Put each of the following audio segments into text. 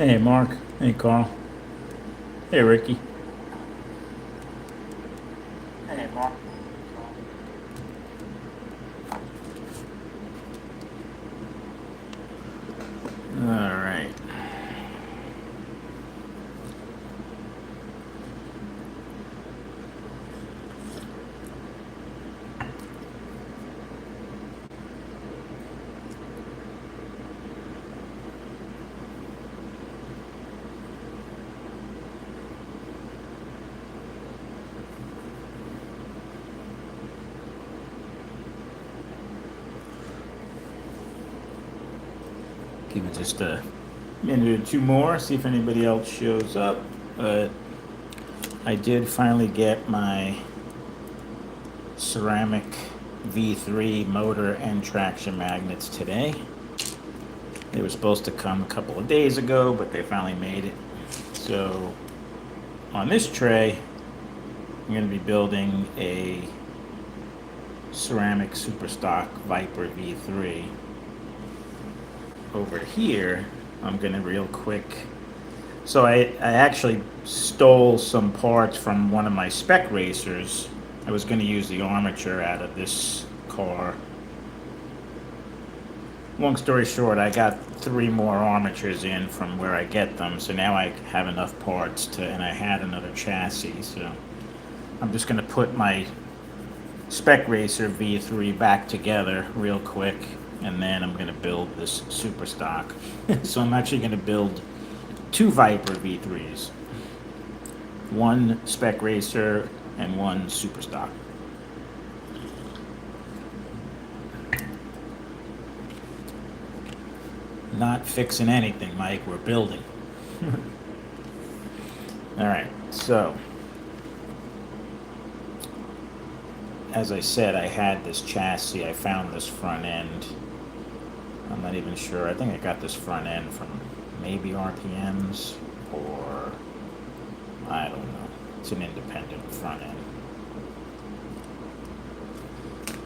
Hey, Mark. Hey, Carl. Hey, Ricky. Hey, Mark. All right. Give it just a minute or two more, see if anybody else shows up. But I did finally get my ceramic V3 motor and traction magnets today. They were supposed to come a couple of days ago, but they finally made it. So on this tray, I'm going to be building a ceramic superstock Viper V3. Over here, I'm going to real quick. So I actually stole some parts from one of my spec racers. I was going to use the armature out of this car. Long story short, I got 3 more armatures in from where I get them, so now I have enough parts to, and I had another chassis, so I'm just going to put my spec racer V3 back together real quick, and then I'm going to build this super stock. So I'm actually going to build 2 Viper V3s, 1 spec racer and 1 super stock. Not fixing anything, Mike, we're building. All right, so as I said, I had this chassis. I found this front end. I'm not even sure. I think I got this front end from maybe RPMs, or I don't know. It's an independent front end.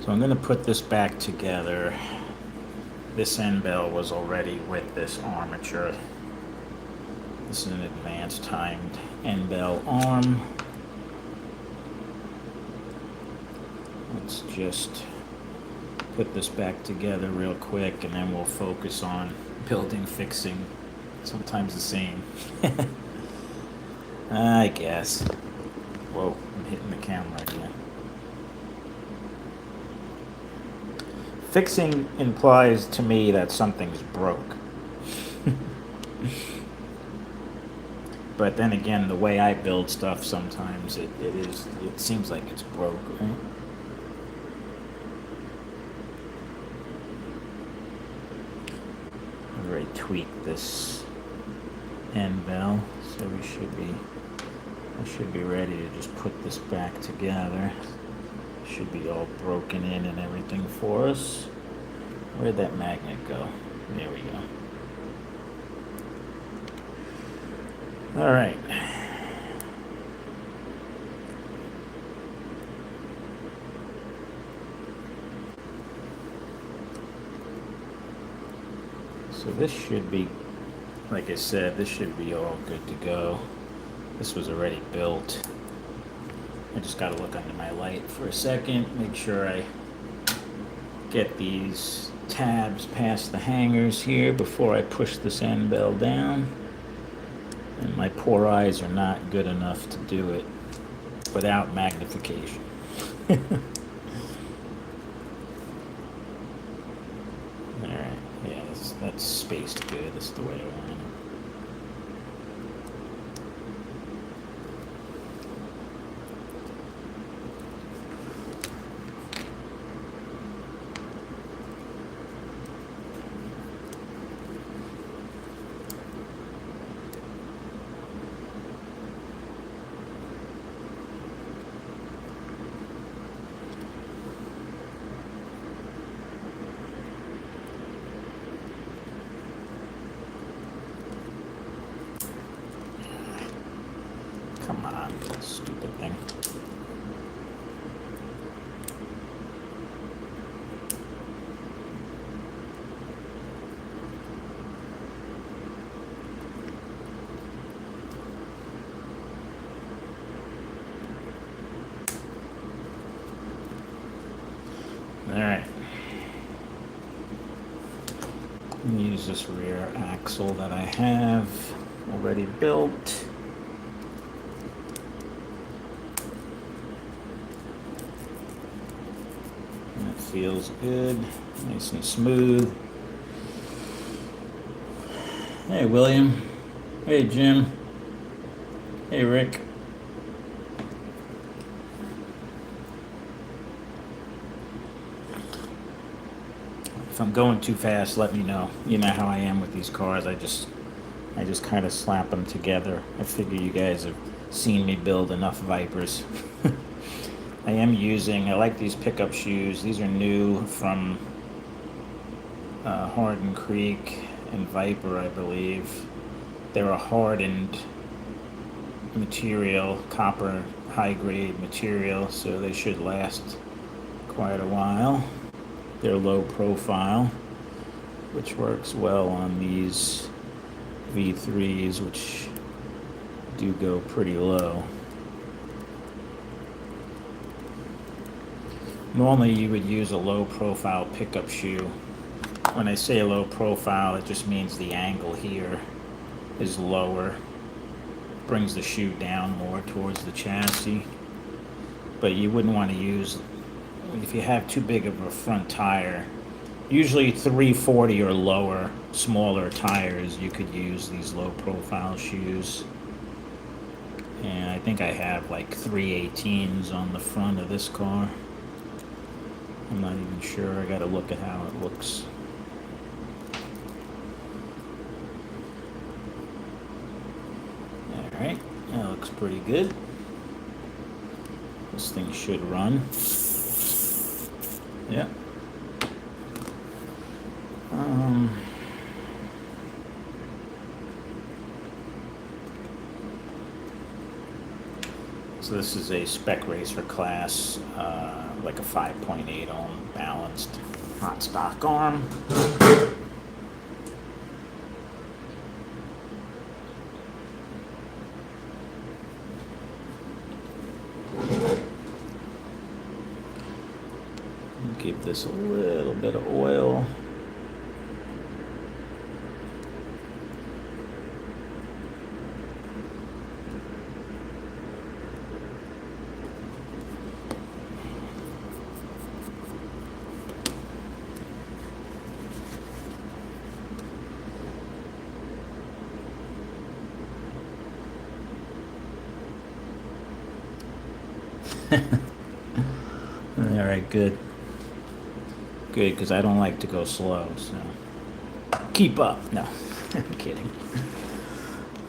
So I'm going to put this back together. This end bell was already with this armature. This is an advanced timed end bell arm. Let's just put this back together real quick, and then we'll focus on building, fixing, sometimes the same. I guess. Whoa, I'm hitting the camera again. Fixing implies to me that something's broke. But then again, the way I build stuff, sometimes it seems like it's broke, right? I've already tweaked this end bell, so I should be ready to just put this back together. Should be all broken in and everything for us. Where'd that magnet go? There we go. All right. So this should be, like I said, this should be all good to go. This was already built. I just gotta look under my light for a second, make sure I get these tabs past the hangers here before I push this end bell down. And my poor eyes are not good enough to do it without magnification. Alright, yeah, that's spaced good, that's the way I want it. Use this rear axle that I have already built. And it feels good, nice and smooth. Hey, William. Hey, Jim. Hey, Rick. If I'm going too fast, let me know. You know how I am with these cars. I just kind of slap them together. I figure you guys have seen me build enough Vipers. I like these pickup shoes. These are new from Hardin Creek and Viper, I believe. They're a hardened material, copper high grade material, so they should last quite a while. They're low profile, which works well on these V3s, which do go pretty low. Normally you would use a low profile pickup shoe. When I say low profile, it just means the angle here is lower, brings the shoe down more towards the chassis. But you wouldn't want to use, if you have too big of a front tire, usually 340 or lower, smaller tires, you could use these low profile shoes. And I think I have like 318s on the front of this car. I'm not even sure. I gotta look at how it looks. Alright, that looks pretty good. This thing should run. Yep. So this is a Spec Racer class, like a 5.8 ohm balanced hot stock arm. Give this a little bit of oil. All right, good. Good, because I don't like to go slow, so keep up. No, I'm kidding.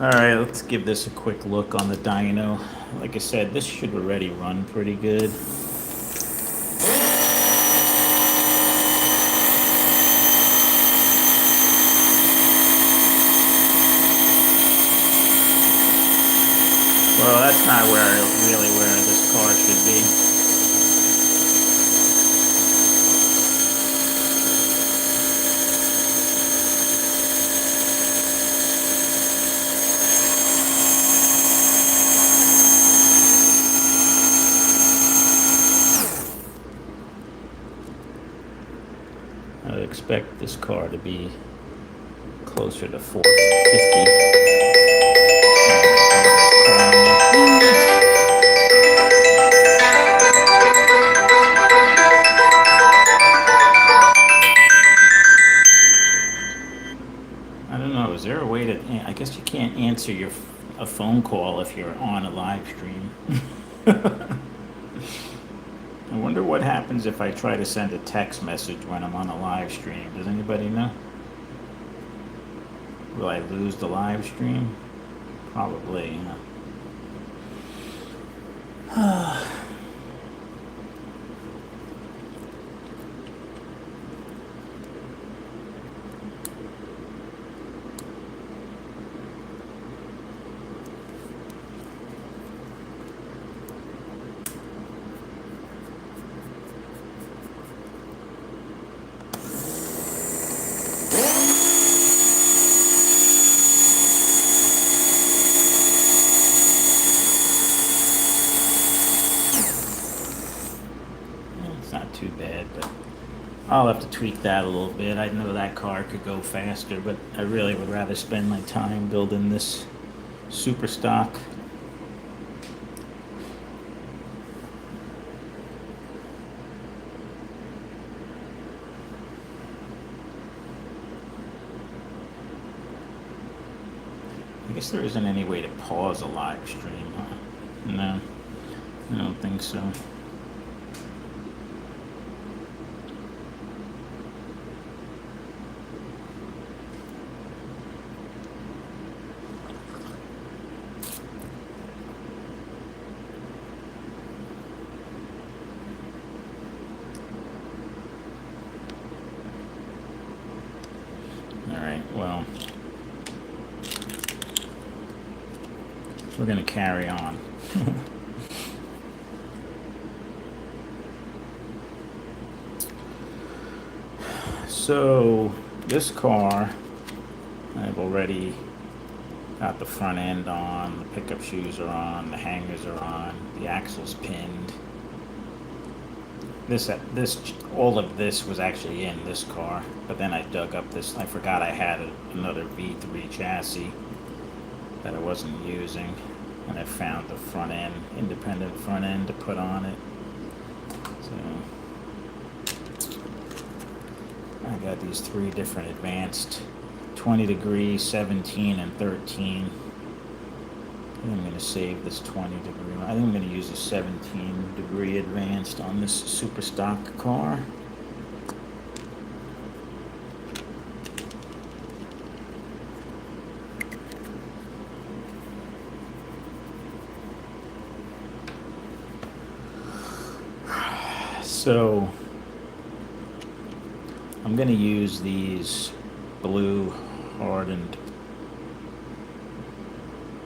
All right, let's give this a quick look on the dyno. Like I said, this should already run pretty good. Well, that's not really where this car should be. I would expect this car to be closer to 450. I don't know, is there a way to, I guess you can't answer a phone call if you're on a live stream. I wonder what happens if I try to send a text message when I'm on a live stream. Does anybody know? Will I lose the live stream? Probably. I'll have to tweak that a little bit. I know that car could go faster, but I really would rather spend my time building this super stock. I guess there isn't any way to pause a live stream, huh? No, I don't think so. All right, well, we're going to carry on. So, this car, I've already got the front end on, the pickup shoes are on, the hangers are on, the axle's pinned. All of this was actually in this car, but then I dug up this, I forgot I had another V3 chassis that I wasn't using, and I found the front end, independent front end to put on it. So I got these 3 different advanced 20 degree, 17, and 13. I think I'm going to save this 20 degree. I think I'm going to use a 17 degree advanced on this super stock car. So I'm going to use these blue hardened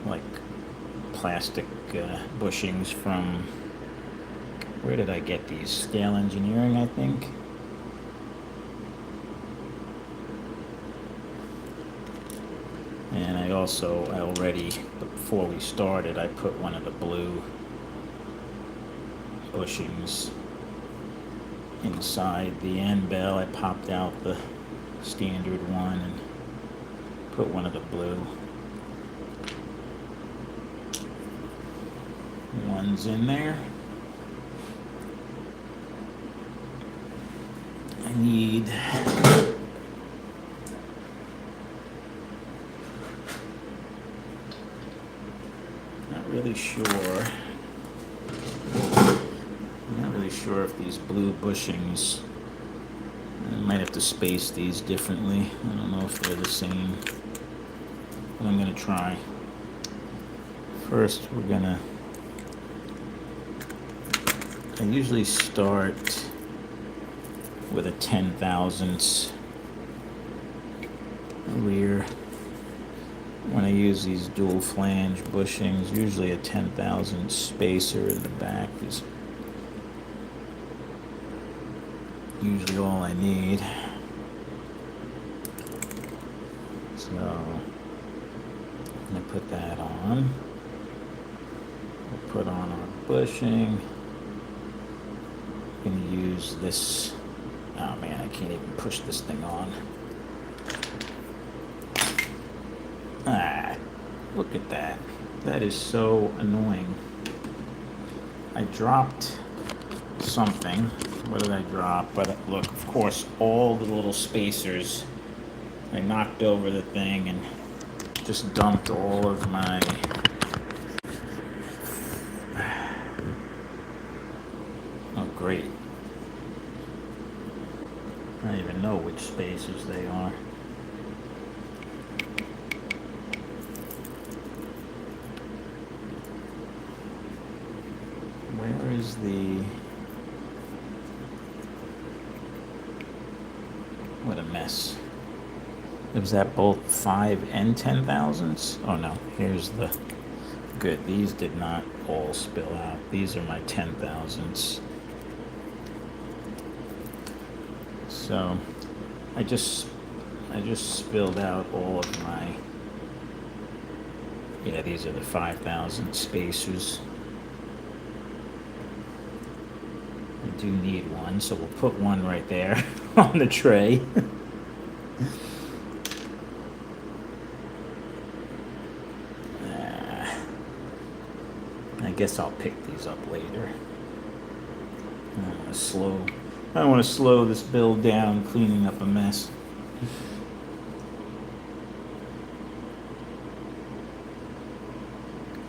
like plastic bushings from, where did I get these? Scale Engineering, I think. And I already, before we started, I put one of the blue bushings inside the end bell. I popped out the standard one and put one of the blue ones in there. I need not really sure if these blue bushings, I might have to space these differently. I don't know if they're the same, but I'm gonna try. First I usually start with a 10/1000 rear. When I use these dual flange bushings, usually a 10/1000 spacer in the back is usually all I need. So I'm gonna put that on. We'll put on our bushing. I'm gonna use this. Oh man, I can't even push this thing on. Ah, look at that. That is so annoying. I dropped something. What did I drop? But look, of course, all the little spacers. I knocked over the thing and just dumped all of my great. I don't even know which spacers they are. Where is the... What a mess. Was that both 5 and 10/1000s? Oh no, here's the... Good, these did not all spill out. These are my 10/1000s. So I just spilled out all of my, yeah, these are the 5,000 spacers. do need one, so we'll put one right there on the tray. I guess I'll pick these up later. I don't want to slow this build down cleaning up a mess.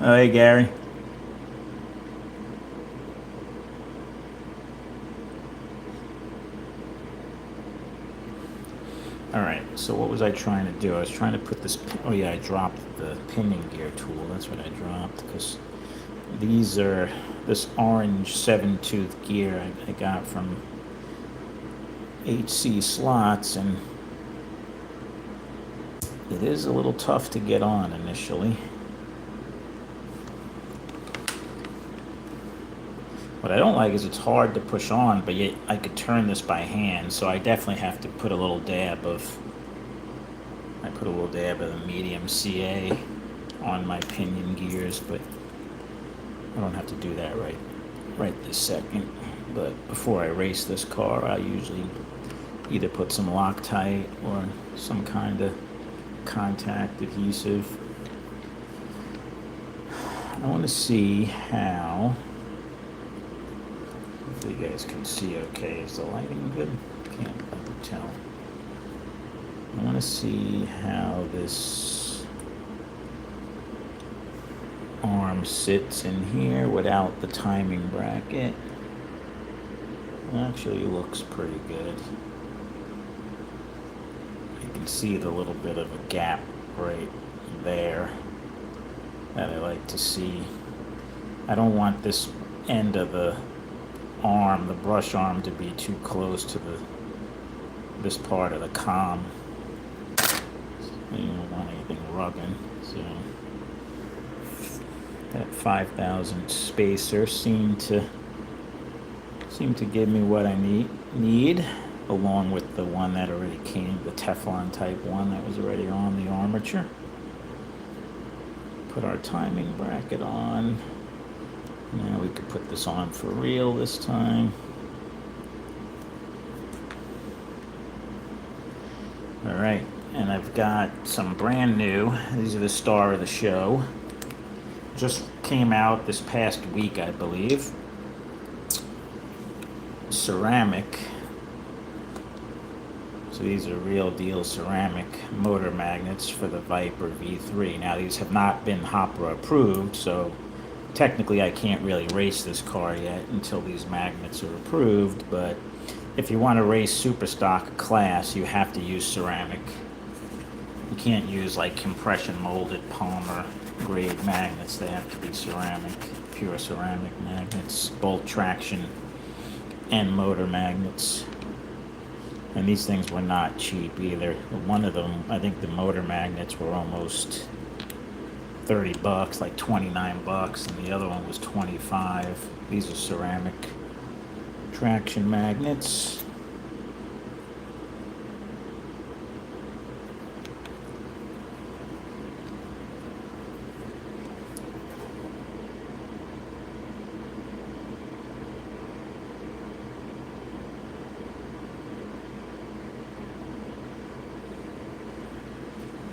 Oh, hey, Gary. All right, so what was I trying to do? I was trying to put this, oh yeah, I dropped the pinning gear tool. That's what I dropped, because these are, this orange 7-tooth gear I got from HC Slots, and it is a little tough to get on initially. What I don't like is it's hard to push on, but yet I could turn this by hand, so I definitely have to put a little dab of, I put a little dab of the medium CA on my pinion gears, but I don't have to do that right this second. But before I race this car, I usually either put some Loctite or some kind of contact adhesive. I want to see how, hopefully you guys can see okay. Is the lighting good? Can't tell. I want to see how this arm sits in here without the timing bracket. It actually looks pretty good. You can see the little bit of a gap right there that I like to see. I don't want this end of the arm, the brush arm, to be too close to this part of the com. You don't want anything rugging, so that 5000 spacer seemed to give me what I need, along with the one that already came, the Teflon type one that was already on the armature. Put our timing bracket on. Now we could put this on for real this time. All right, and I've got some brand new, these are the star of the show. Just came out this past week, I believe. Ceramic. So these are real deal ceramic motor magnets for the Viper V3. Now these have not been Hopra approved, so technically I can't really race this car yet until these magnets are approved, but if you want to race super stock class, you have to use ceramic. You can't use like compression molded Palmer grade magnets. They have to be ceramic, pure ceramic magnets, both traction and motor magnets. And these things were not cheap either. One of them, I think the motor magnets were almost $30, like $29, and the other one was $25. These are ceramic traction magnets.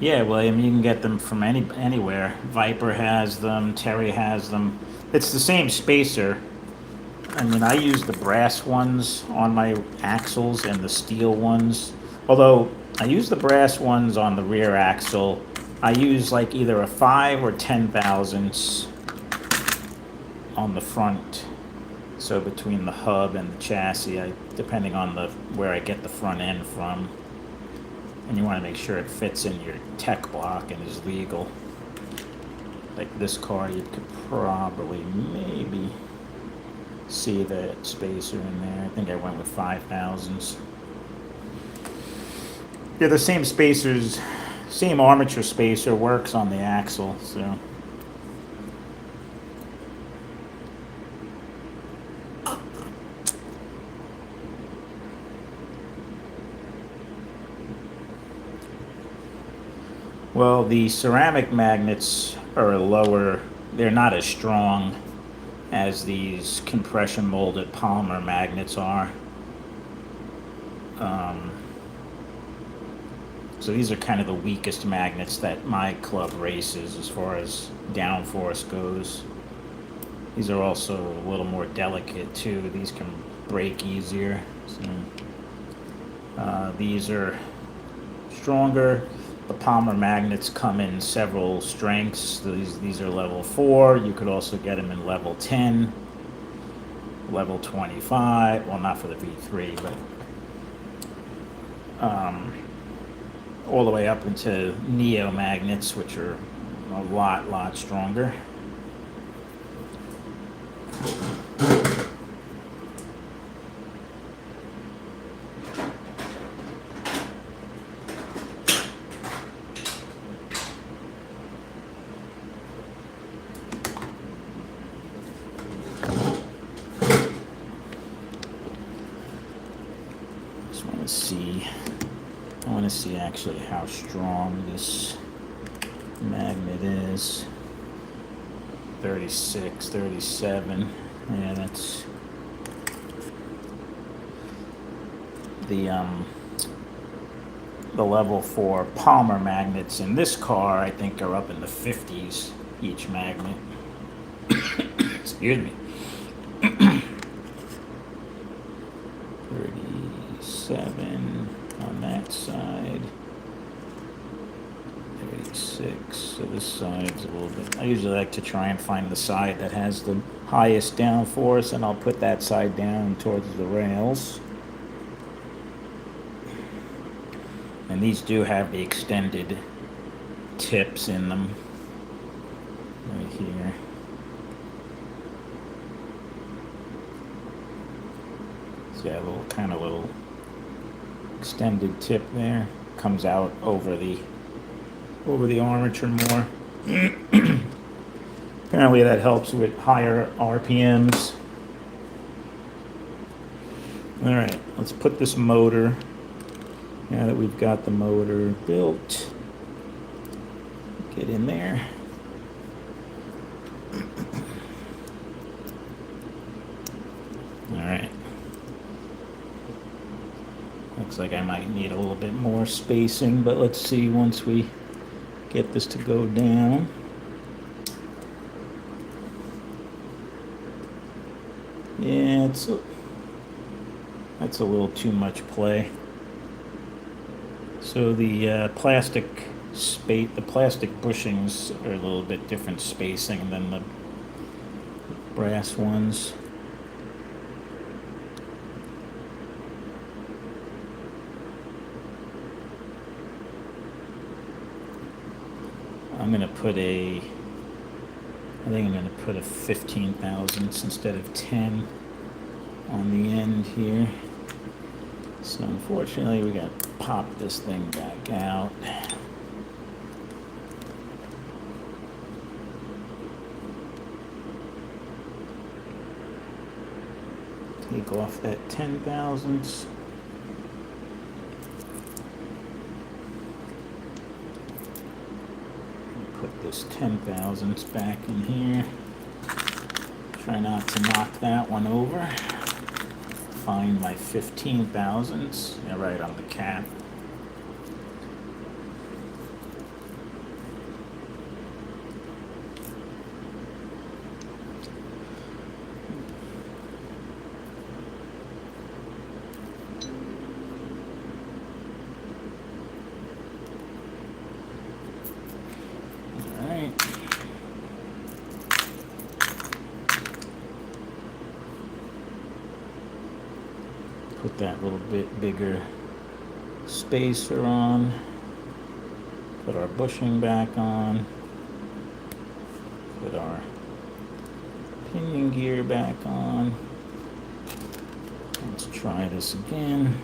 Yeah, William, you can get them from anywhere. Viper has them, Terry has them. It's the same spacer. I mean, I use the brass ones on my axles and the steel ones. Although I use the brass ones on the rear axle, I use like either a 5 or 10 thousandths on the front. So between the hub and the chassis, depending on where I get the front end from. And you want to make sure it fits in your tech block and is legal. Like this car, you could probably maybe see that spacer in there. I think I went with 5 thousandths. Yeah, the same spacers, same armature spacer works on the axle, so. Well, the ceramic magnets are lower, they're not as strong as these compression molded polymer magnets are. So these are kind of the weakest magnets that my club races as far as downforce goes. These are also a little more delicate too. These can break easier. So, these are stronger. The polymer magnets come in several strengths. These are level 4. You could also get them in level 10, level 25. Well, not for the V3, but all the way up into neo magnets, which are a lot stronger. I want to see actually how strong this magnet is. 36, 37. Yeah, that's the level 4 polymer magnets in this car, I think, are up in the 50s each magnet. Excuse me. 37 on that side. 36. So this side's a little bit. I usually like to try and find the side that has the highest downforce, and I'll put that side down towards the rails. And these do have the extended tips in them right here. It's got a little extended tip there. Comes out over the armature more. Apparently that helps with higher RPMs. All right, let's put this motor. Now that we've got the motor built, get in there. All right. Looks like I might need a little bit more spacing, but let's see once we get this to go down. Yeah, that's a little too much play. So the plastic bushings are a little bit different spacing than the brass ones. I think I'm going to put a 15 thousandths instead of 10 on the end here. So unfortunately we got to pop this thing back out. Take off that 10 thousandths. Put this 10 thousandths back in here. Try not to knock that one over. Find my 15 thousandths. Yeah, right on the cap. Put that little bit bigger spacer on. Put our bushing back on. Put our pinion gear back on. Let's try this again.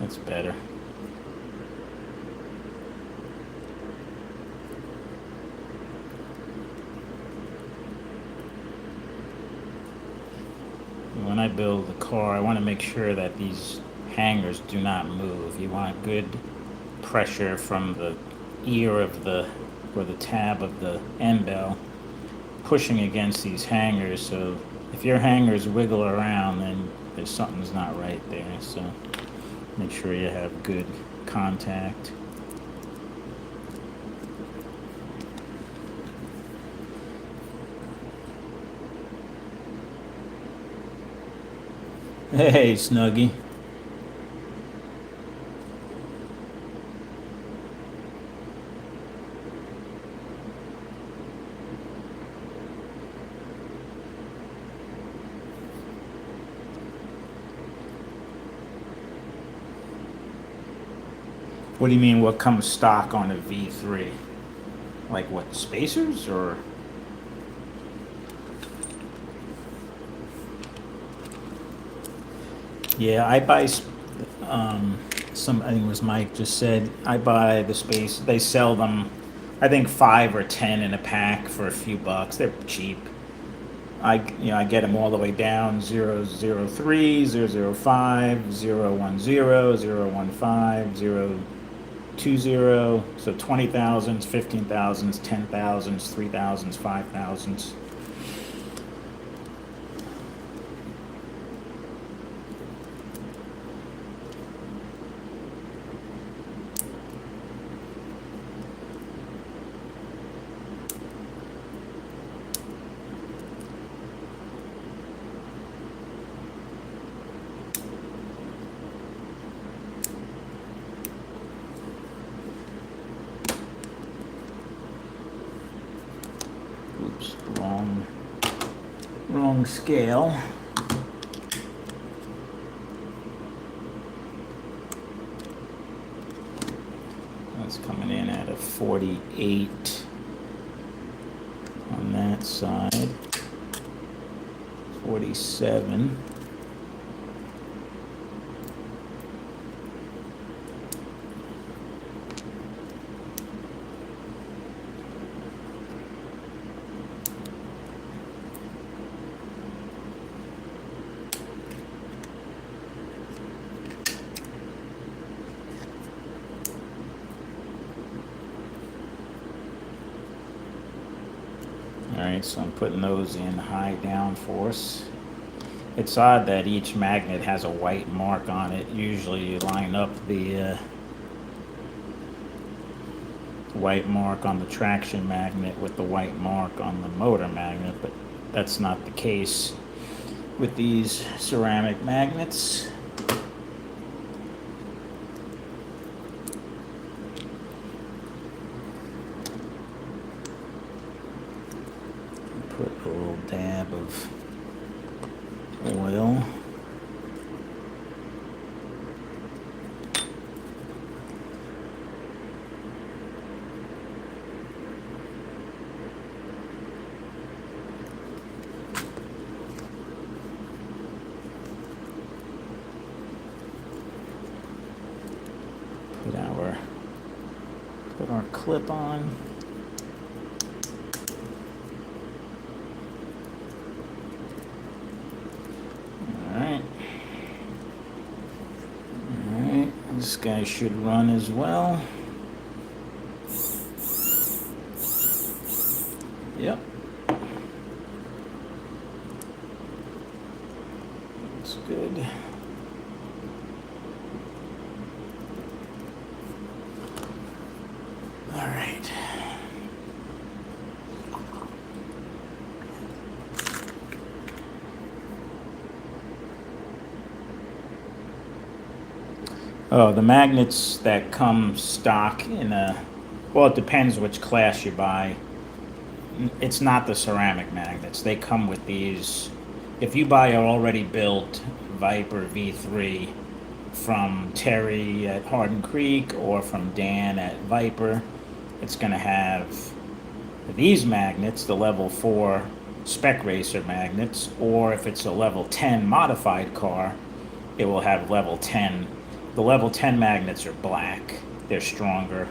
That's better. build the car, I want to make sure that these hangers do not move. You want good pressure from the ear of the, or the tab of the end bell pushing against these hangers. So if your hangers wiggle around, then there's something's not right there. So make sure you have good contact. Hey, Snuggie. What do you mean, what comes stock on a V3? Like what, spacers or? Yeah, I buy some, I think it was Mike just said, I buy the space, they sell them, I think 5 or 10 in a pack for a few bucks. They're cheap. I get them all the way down 003, 005, 010, 015, 020, so 20,000s, 15,000s, 10,000s, 3,000s, 5,000s. Oops, wrong scale. That's coming in at a 48 on that side, 47. Alright, so I'm putting those in high downforce. It's odd that each magnet has a white mark on it. Usually you line up the white mark on the traction magnet with the white mark on the motor magnet, but that's not the case with these ceramic magnets. Put a little dab of oil. Put our clip on. This guy should run as well. Yep. Looks good. All right. Oh, the magnets that come stock in well, it depends which class you buy. It's not the ceramic magnets. They come with these. If you buy an already built Viper V3 from Terry at Hardin Creek or from Dan at Viper, it's going to have these magnets, the level 4 spec racer magnets, or if it's a level 10 modified car, it will have level 10. The level 10 magnets are black. They're stronger.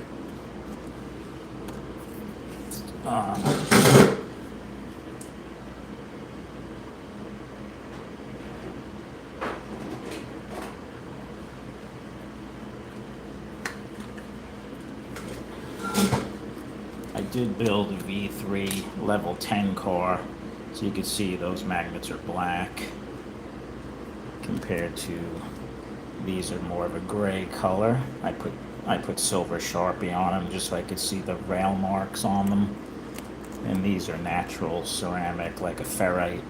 did build a V3 level 10 car, so you can see those magnets are black compared to these are more of a gray color. I put silver Sharpie on them just so I could see the rail marks on them. And these are natural ceramic, like a ferrite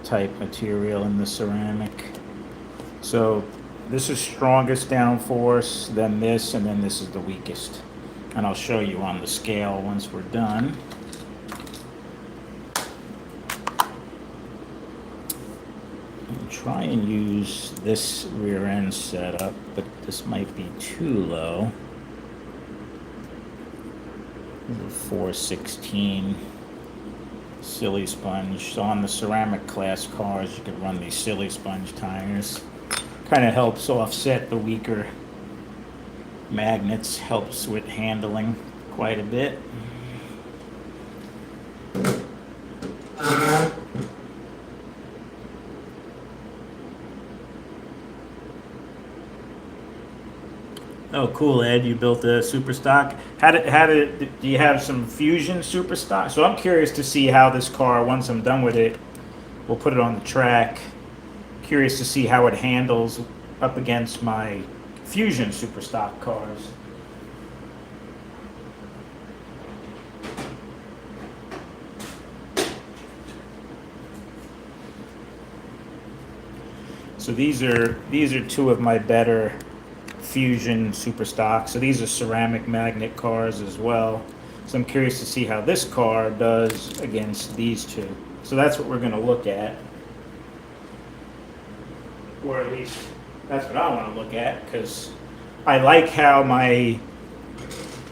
type material in the ceramic. So this is strongest downforce, then this, and then this is the weakest. And I'll show you on the scale once we're done. I'll try and use this rear end setup, but this might be too low. 416 silly sponge. So on the ceramic class cars, you could run these silly sponge tires. Kind of helps offset the weaker magnets, helps with handling quite a bit. Oh, cool, Ed! You built a super stock. Do you have some Fusion super stock? So I'm curious to see how this car, once I'm done with it, we'll put it on the track. Curious to see how it handles up against my Fusion super stock cars. So these are two of my better Fusion super stock. So these are ceramic magnet cars as well. So I'm curious to see how this car does against these two. So that's what we're going to look at. Or at least that's what I want to look at, because I like how my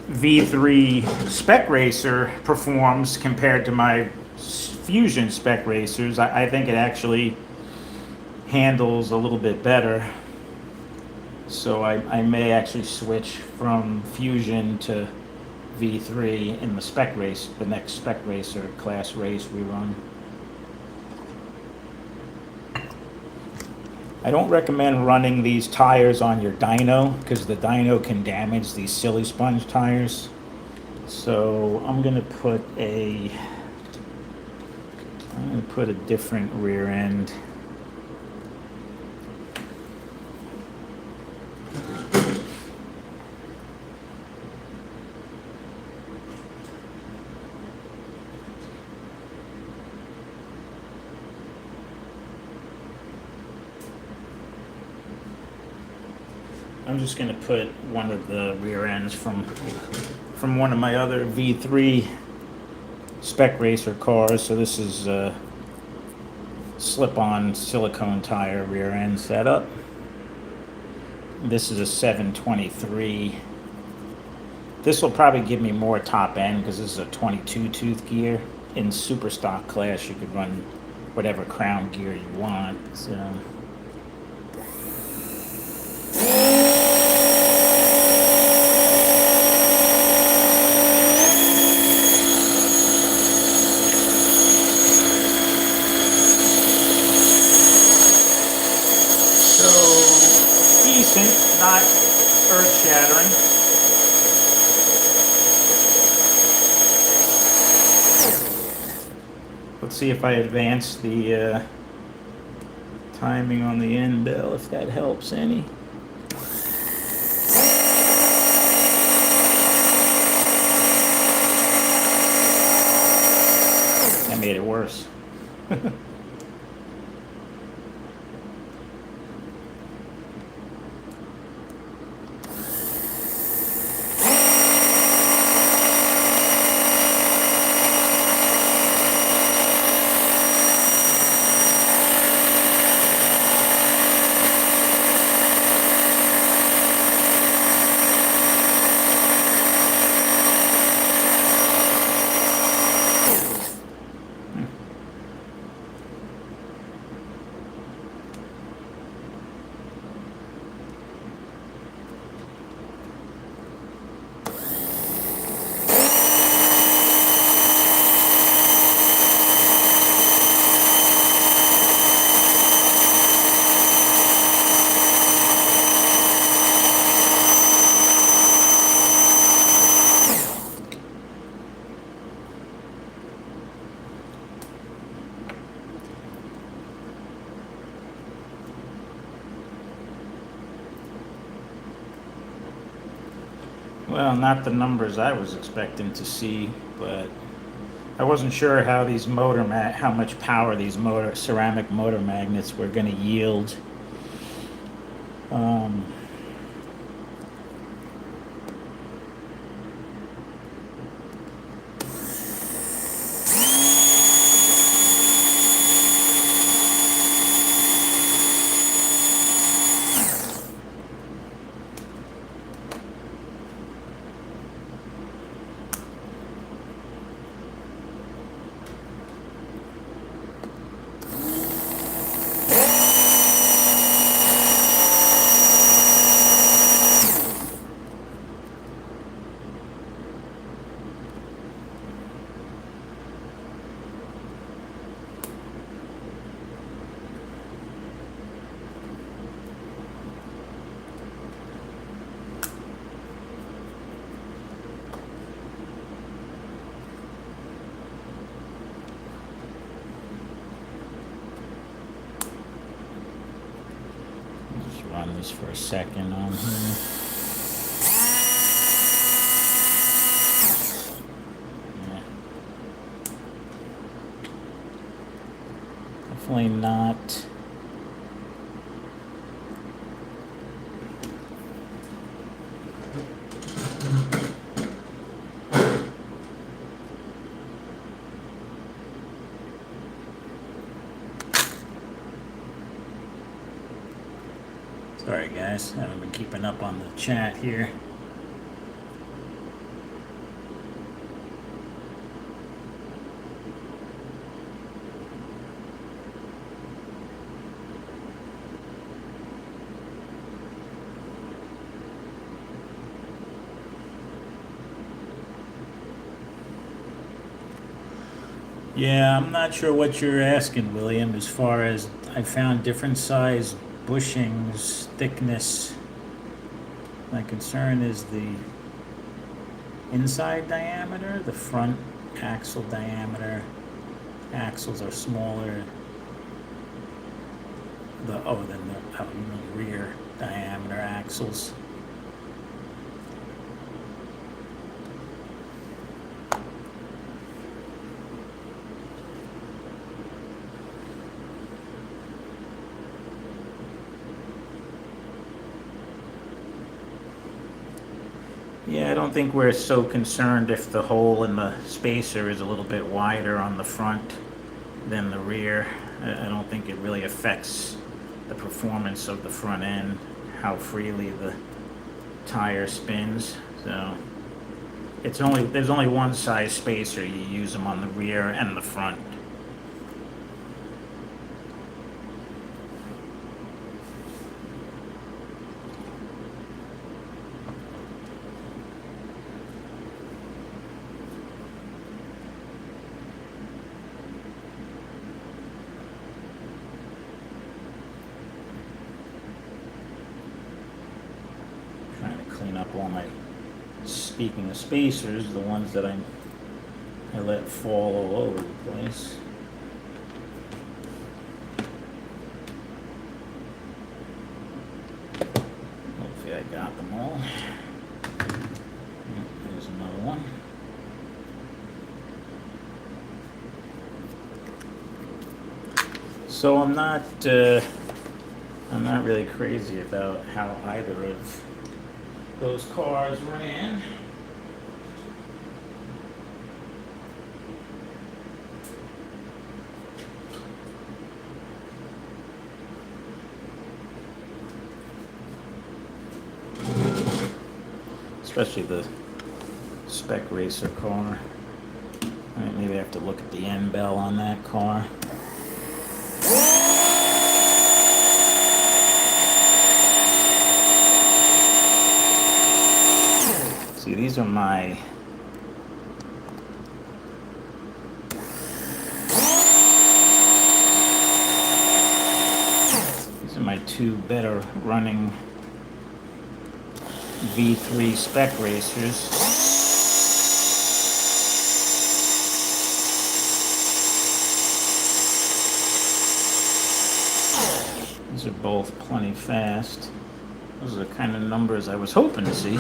V3 Spec Racer performs compared to my Fusion Spec Racers. I think it actually handles a little bit better. So I may actually switch from Fusion to V3 in the Spec Race, the next Spec Racer class race we run. I don't recommend running these tires on your dyno, because the dyno can damage these silly sponge tires. So I'm gonna put a different rear end. I'm just going to put one of the rear ends from one of my other V3 Spec Racer cars. So this is a slip-on silicone tire rear end setup. This is a 723. This will probably give me more top end because this is a 22 tooth gear. In super stock class, you could run whatever crown gear you want. So. Decent, not earth-shattering. Let's see if I advance the timing on the end bell, if that helps any. That made it worse. Well, not the numbers I was expecting to see, but I wasn't sure how these how much power these ceramic motor magnets were going to yield. Um, just run this for a second on here. Yeah. Definitely not. Sorry guys, I haven't been keeping up on the chat here. Yeah, I'm not sure what you're asking, William, as far as I found different size bushings, thickness. My concern is the inside diameter, the front axle diameter. Axles are smaller. Then the rear diameter axles. Yeah, I don't think we're so concerned if the hole in the spacer is a little bit wider on the front than the rear. I don't think it really affects the performance of the front end, how freely the tire spins. So there's only one size spacer. You use them on the rear and the front. Clean up all my, speaking of spacers, the ones that I let fall all over the place. Hopefully I got them all. There's another one. So I'm not really crazy about how either of those cars ran. Especially the Spec Racer car. Alright, maybe I have to look at the end bell on that car. See, these are my two better running V3 Spec Racers. These are both plenty fast. Those are the kind of numbers I was hoping to see.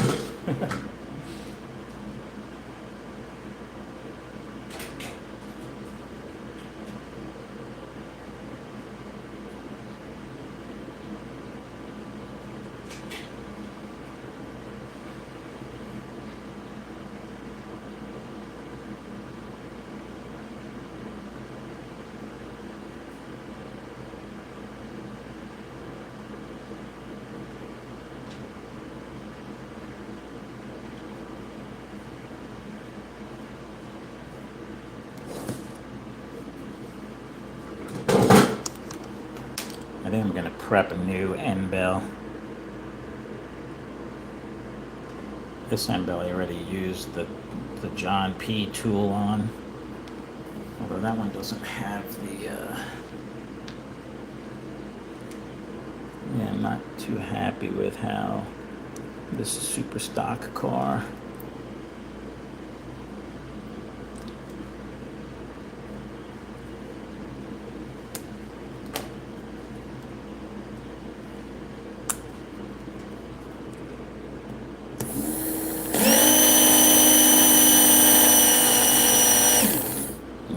prep a new end bell. This end bell I already used the John P tool on, although that one doesn't have the yeah, I'm not too happy with how this is super stock car.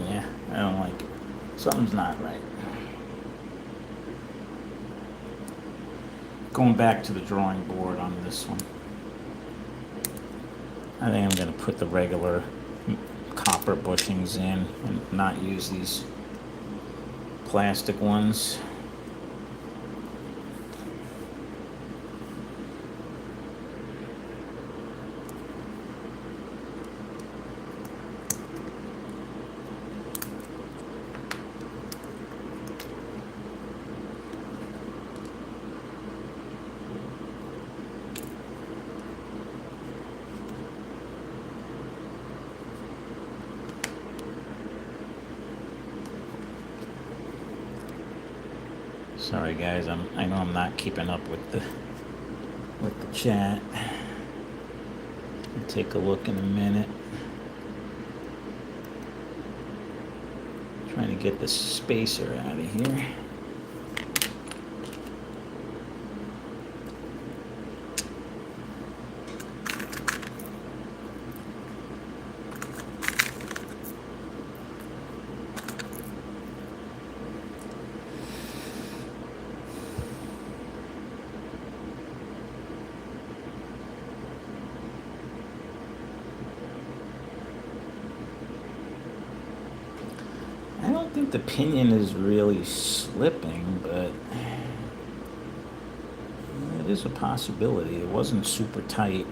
Yeah, I don't like it. Something's not right. Going back to the drawing board on this one. I think I'm going to put the regular copper bushings in and not use these plastic ones. Sorry guys, I know I'm not keeping up with the chat. I'll take a look in a minute. Trying to get the spacer out of here. I don't think the pinion is really slipping, but it is a possibility. It wasn't super tight.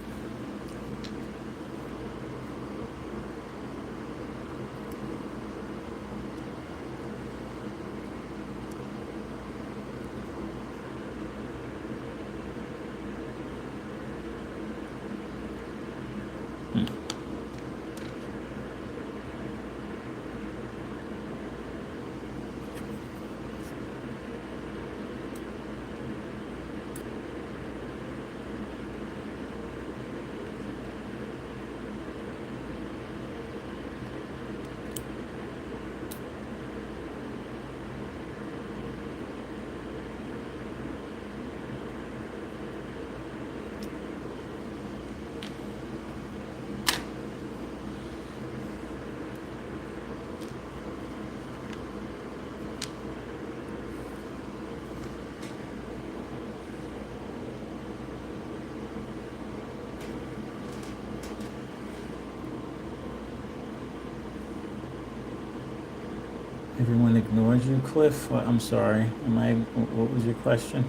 Everyone ignores you, Cliff? I'm sorry. What was your question?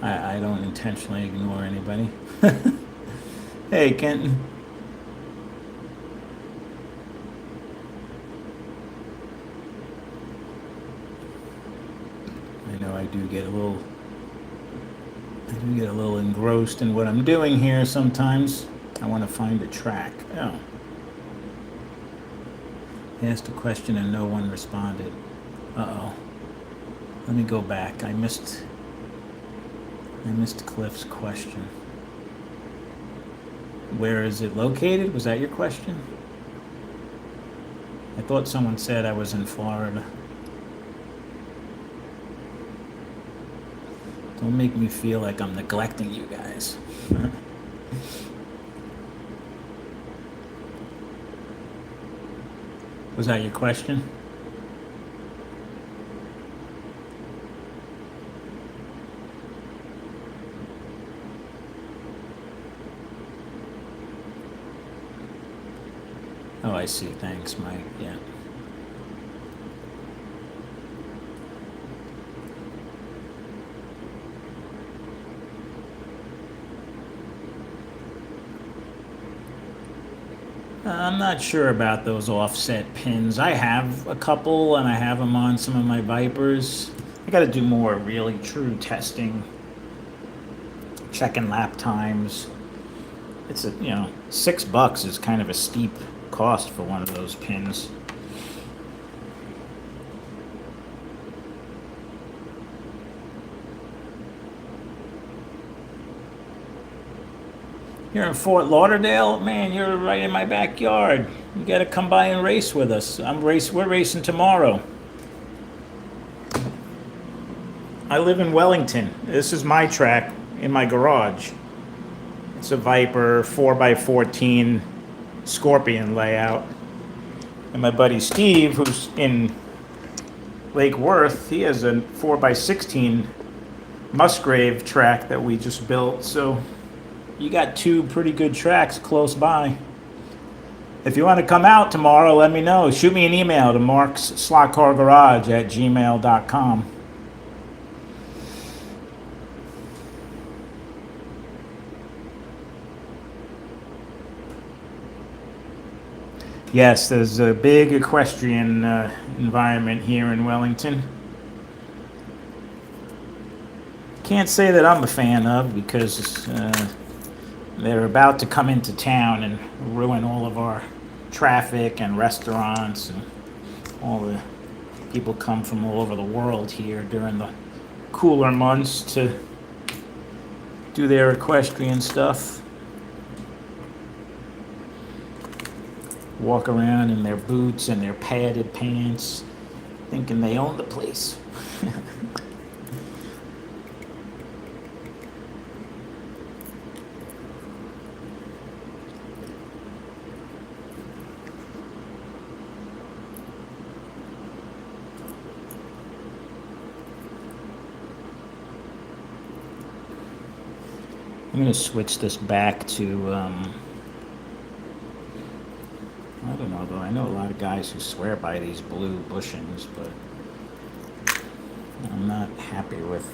I don't intentionally ignore anybody. Hey, Kenton. I know I do get a little engrossed in what I'm doing here sometimes. I want to find a track. Oh. I asked a question and no one responded. Uh-oh. Let me go back. I missed Cliff's question. Where is it located? Was that your question? I thought someone said I was in Florida. Don't make me feel like I'm neglecting you guys. Was that your question? Oh, I see. Thanks, Mike. Yeah. I'm not sure about those offset pins. I have a couple, and I have them on some of my Vipers. I got to do more really true testing, checking lap times. It's a, $6 is kind of a steep cost for one of those pins. You're in Fort Lauderdale, man. You're right in my backyard. You got to come by and race with us. We're racing tomorrow. I live in Wellington. This is my track in my garage. It's a Viper 4x14 Scorpion layout. And my buddy Steve, who's in Lake Worth, he has a 4x16 Musgrave track that we just built. So you got two pretty good tracks close by. If you want to come out tomorrow, let me know. Shoot me an email to marksslotcargarage@gmail.com. Yes, there's a big equestrian environment here in Wellington. Can't say that I'm a fan of, because they're about to come into town and ruin all of our traffic and restaurants, and all the people come from all over the world here during the cooler months to do their equestrian stuff. Walk around in their boots and their padded pants, thinking they own the place. I'm going to switch this back to, I don't know though, I know a lot of guys who swear by these blue bushings, but I'm not happy with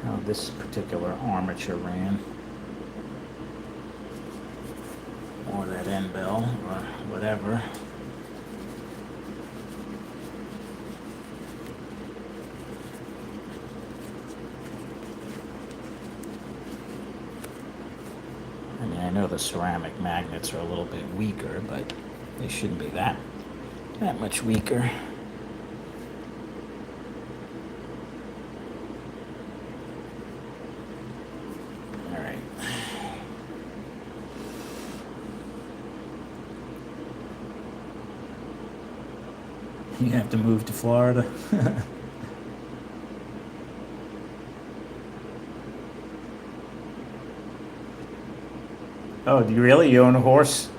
how this particular armature ran, or that end bell, or whatever. I mean, I know the ceramic magnets are a little bit weaker, but they shouldn't be that much weaker. All right. You have to move to Florida. Oh, do you really? You own a horse?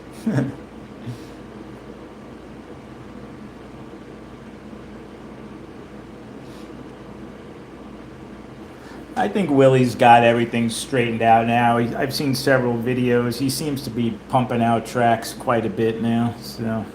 I think Willie's got everything straightened out now. I've seen several videos. He seems to be pumping out tracks quite a bit now. So.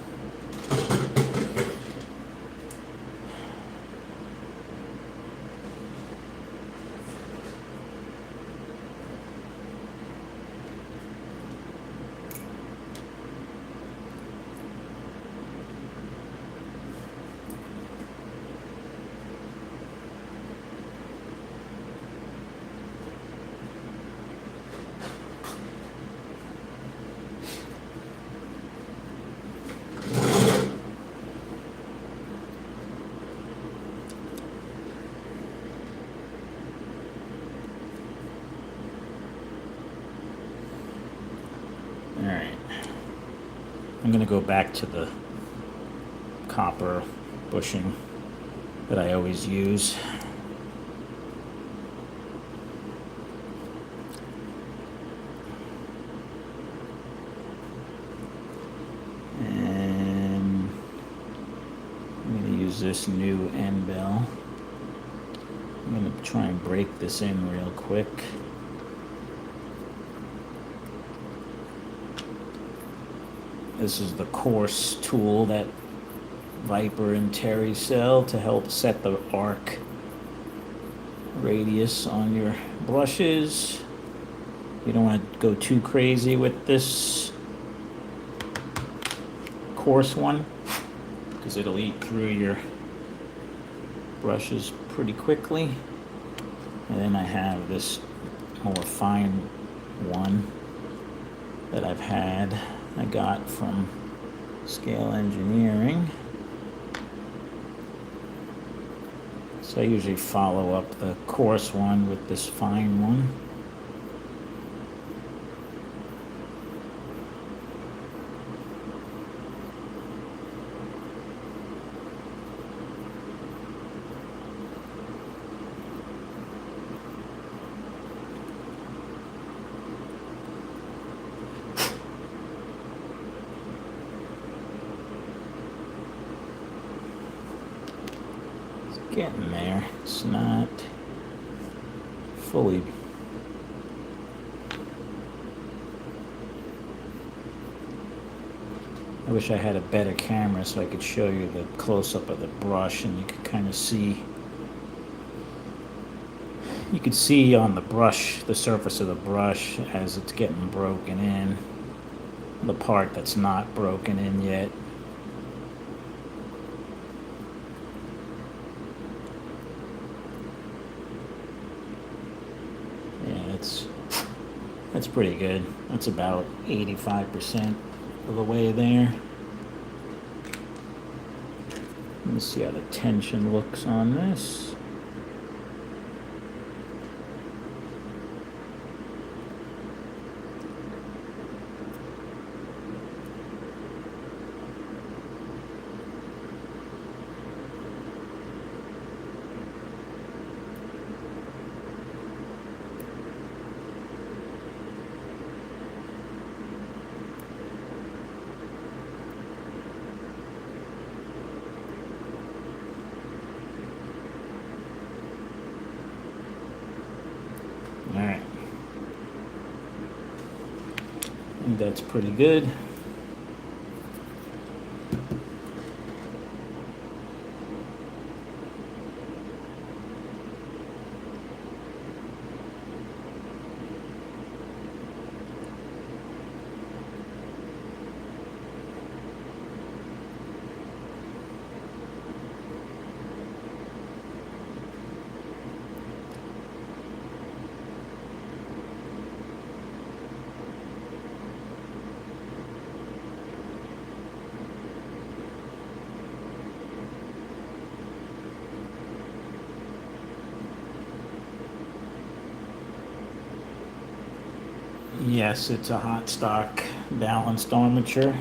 Alright, I'm going to go back to the copper bushing that I always use. And I'm going to use this new end bell. I'm going to try and break this in real quick. This is the coarse tool that Viper and Terry sell to help set the arc radius on your brushes. You don't want to go too crazy with this coarse one because it'll eat through your brushes pretty quickly. And then I have this more fine one that I got from Scale Engineering. So I usually follow up the coarse one with this fine one. Getting there. It's not fully. I wish I had a better camera so I could show you the close-up of the brush and you could kind of see. You could see on the brush, the surface of the brush as it's getting broken in. The part that's not broken in yet. That's pretty good. That's about 85% of the way there. Let me see how the tension looks on this. All right. I think that's pretty good. Yes, it's a hot stock balanced armature.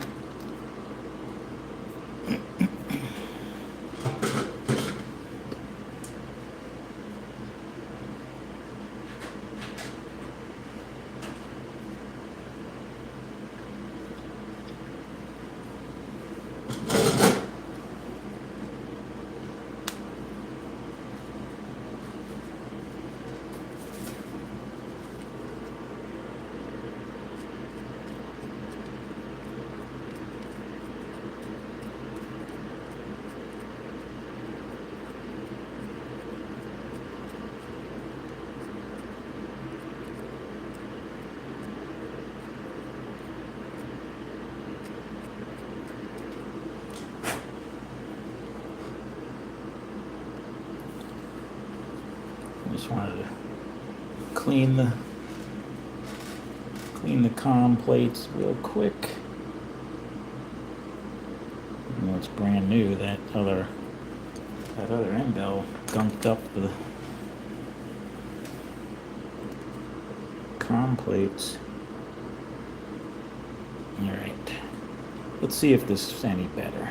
Just wanted to clean the comm plates real quick. Even though it's brand new, that other end bell gunked up the comm plates. All right, let's see if this is any better.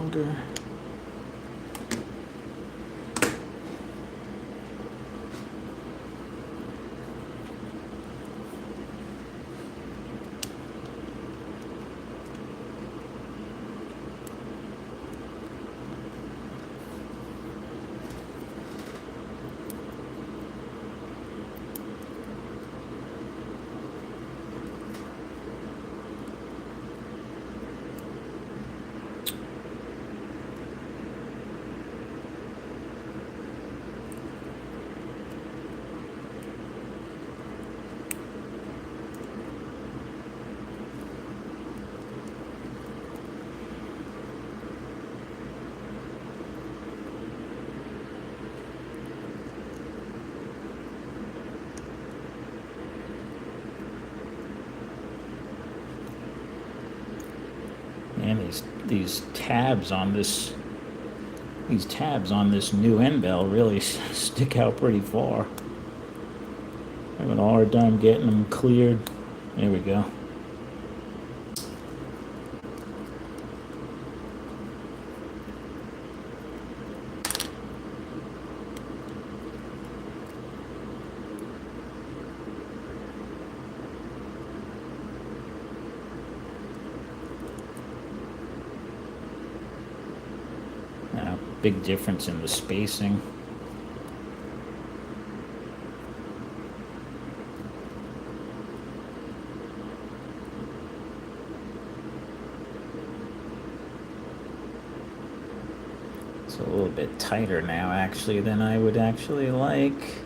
longer. And these tabs on this new end bell really stick out pretty far. I have an hard time getting them cleared. There we go. Big difference in the spacing. It's a little bit tighter now, actually, than I would actually like.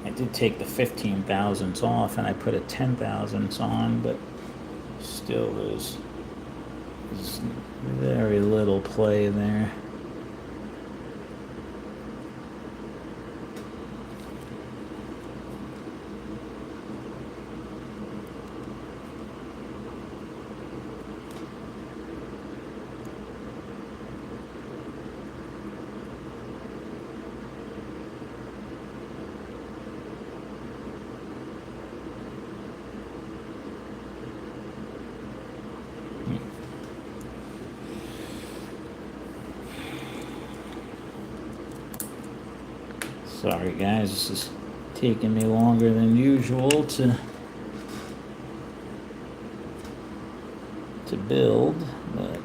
I did take the 15 thousandths off and I put a 10 thousandths on, but still there's very little play there. Sorry guys, this is taking me longer than usual to build, but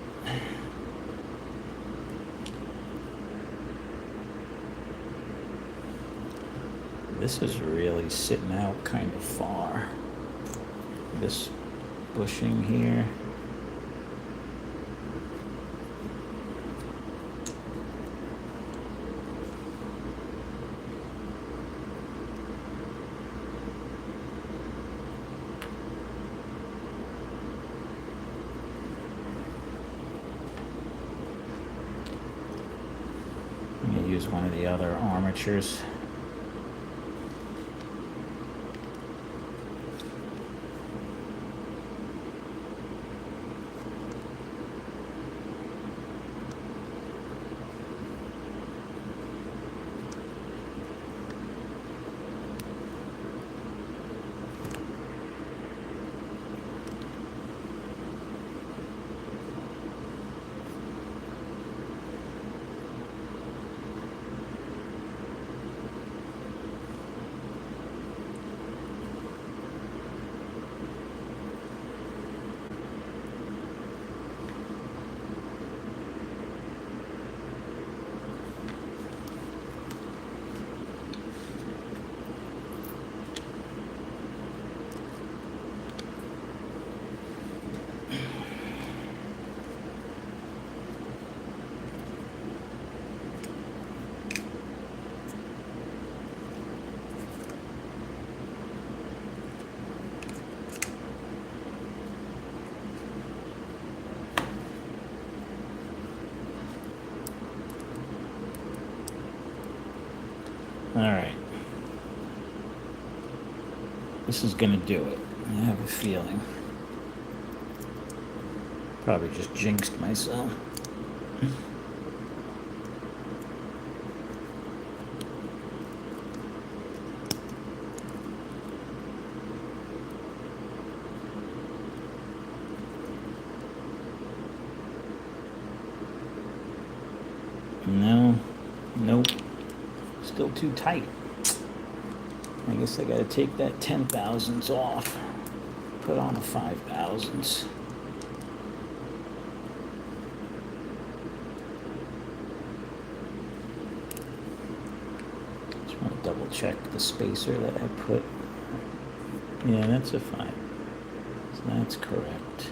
this is really sitting out kind of far. This bushing here. Use one of the other armatures. Alright. This is gonna do it. I have a feeling. Probably just jinxed myself. No, nope, still too tight. I guess I gotta take that 10,000s off, put on the 5,000s. Just want to double check the spacer that I put. Yeah, that's a 5. So that's correct.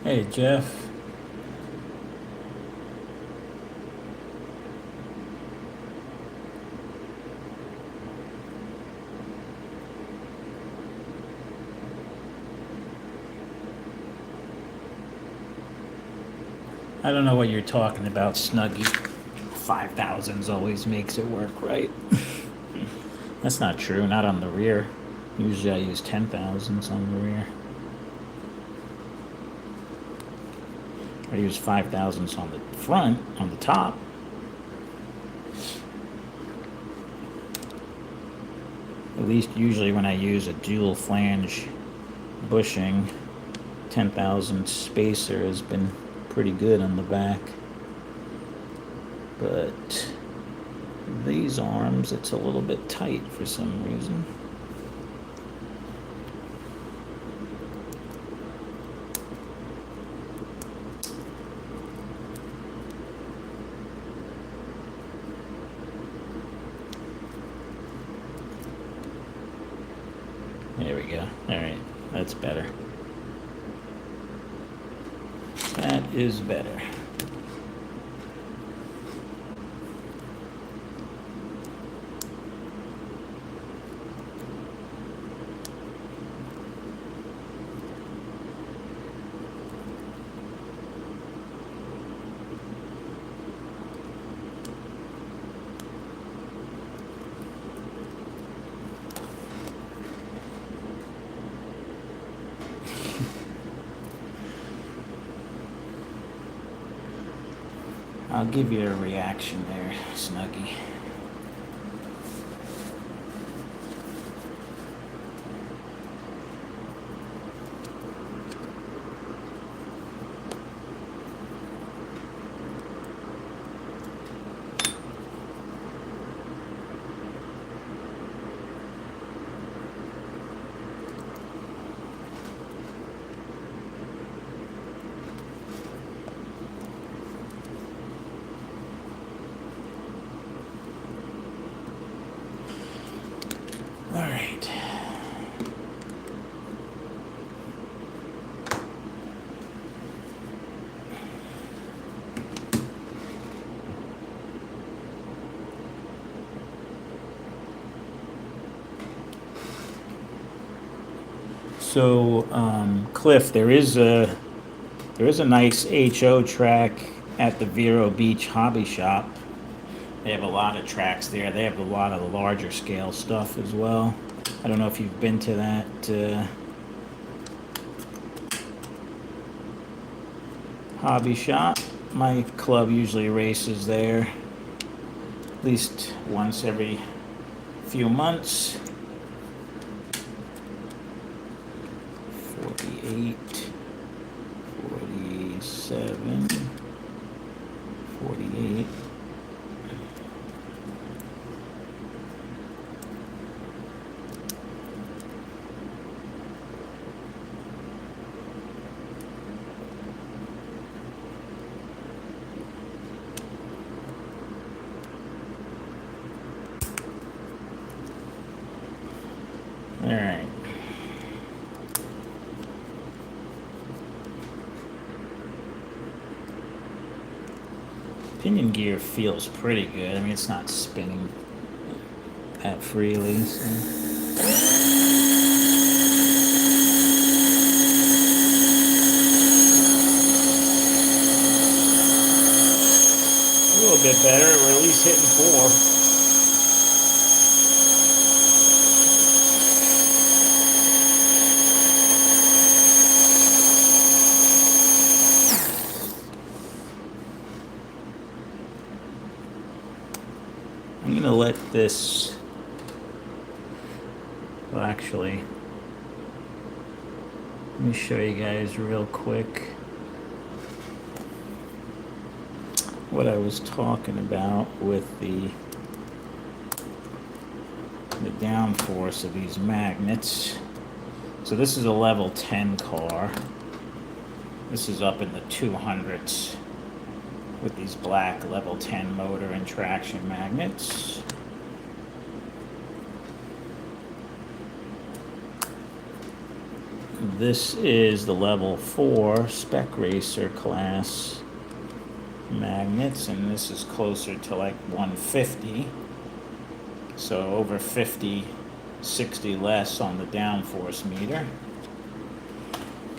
Hey, Jeff. I don't know what you're talking about, Snuggie. 5,000s always makes it work, right? That's not true, not on the rear. Usually I use 10,000s on the rear. I use 5,000s on the front, on the top. At least usually when I use a dual flange bushing, 10,000 spacer has been pretty good on the back. But these arms, it's a little bit tight for some reason. There we go. All right, that's better. That is better. I'll give you a reaction there, Snuggie. All right. So, Cliff, there is a nice HO track at the Vero Beach Hobby Shop. They have a lot of tracks there. They have a lot of the larger scale stuff as well. I don't know if you've been to that hobby shop. My club usually races there at least once every few months. 48, 47, 48. Pinion gear feels pretty good. I mean, it's not spinning that freely. So. A little bit better. We're at least hitting 4. I'm going to let this, well, actually, let me show you guys real quick what I was talking about with the downforce of these magnets. So this is a level 10 car. This is up in the 200s with these black level 10 motor and traction magnets. This is the level 4 Spec Racer class magnets, and this is closer to like 150. So over 50, 60 less on the downforce meter.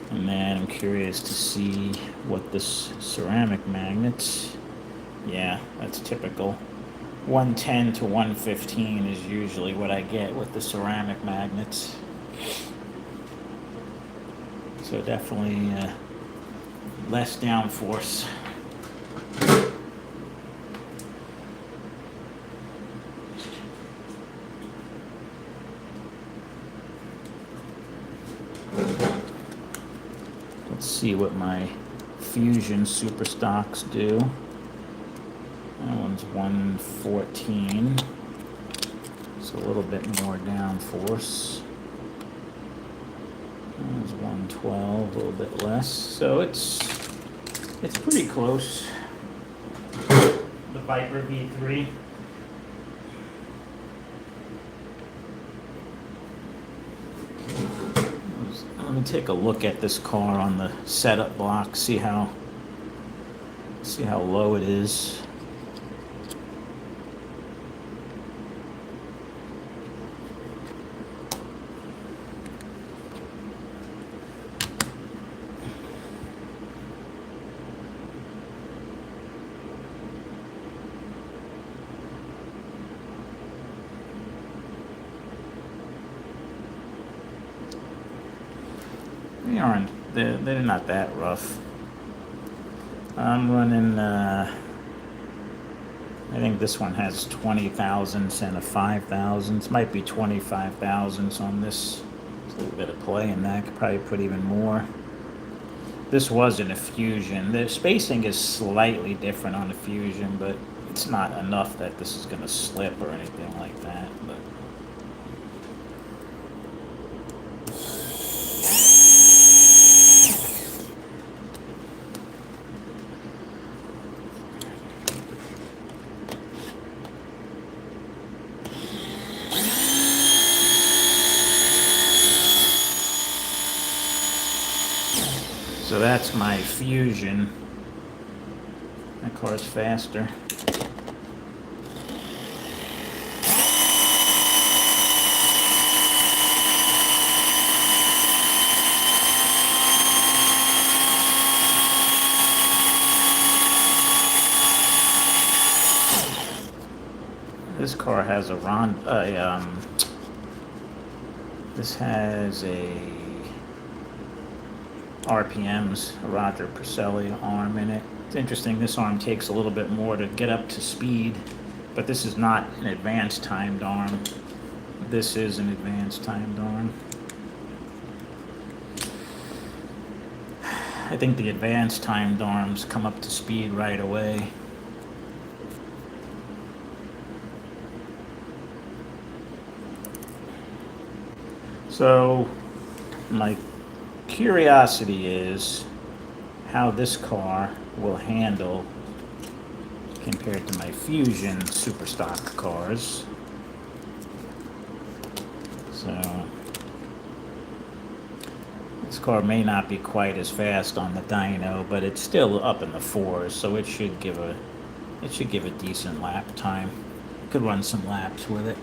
And then I'm curious to see what this ceramic magnets, yeah, that's typical. 110 to 115 is usually what I get with the ceramic magnets. So definitely less downforce. Let's see what my Fusion Super Stocks do. That one's 114. It's a little bit more downforce. That was 112, a little bit less. So it's pretty close. The Viper V3. Let me take a look at this car on the setup block, see how low it is. They're not that rough. I'm running, I think this one has 20 thousandths and a 5 thousandths. Might be 25 thousandths on this. There's a little bit of play in that. Could probably put even more. This wasn't a Fusion. The spacing is slightly different on the Fusion, but it's not enough that this is going to slip or anything like that. But so that's my Fusion. That car's faster. This car has this has a RPMs, a Roger Perselli arm in it. It's interesting, this arm takes a little bit more to get up to speed, but this is not an advanced timed arm. This is an advanced timed arm. I think the advanced timed arms come up to speed right away. So my curiosity is how this car will handle compared to my Fusion Superstock cars. So this car may not be quite as fast on the dyno, but it's still up in the 4s, so it should give a It should give a decent lap time. Could run some laps with it.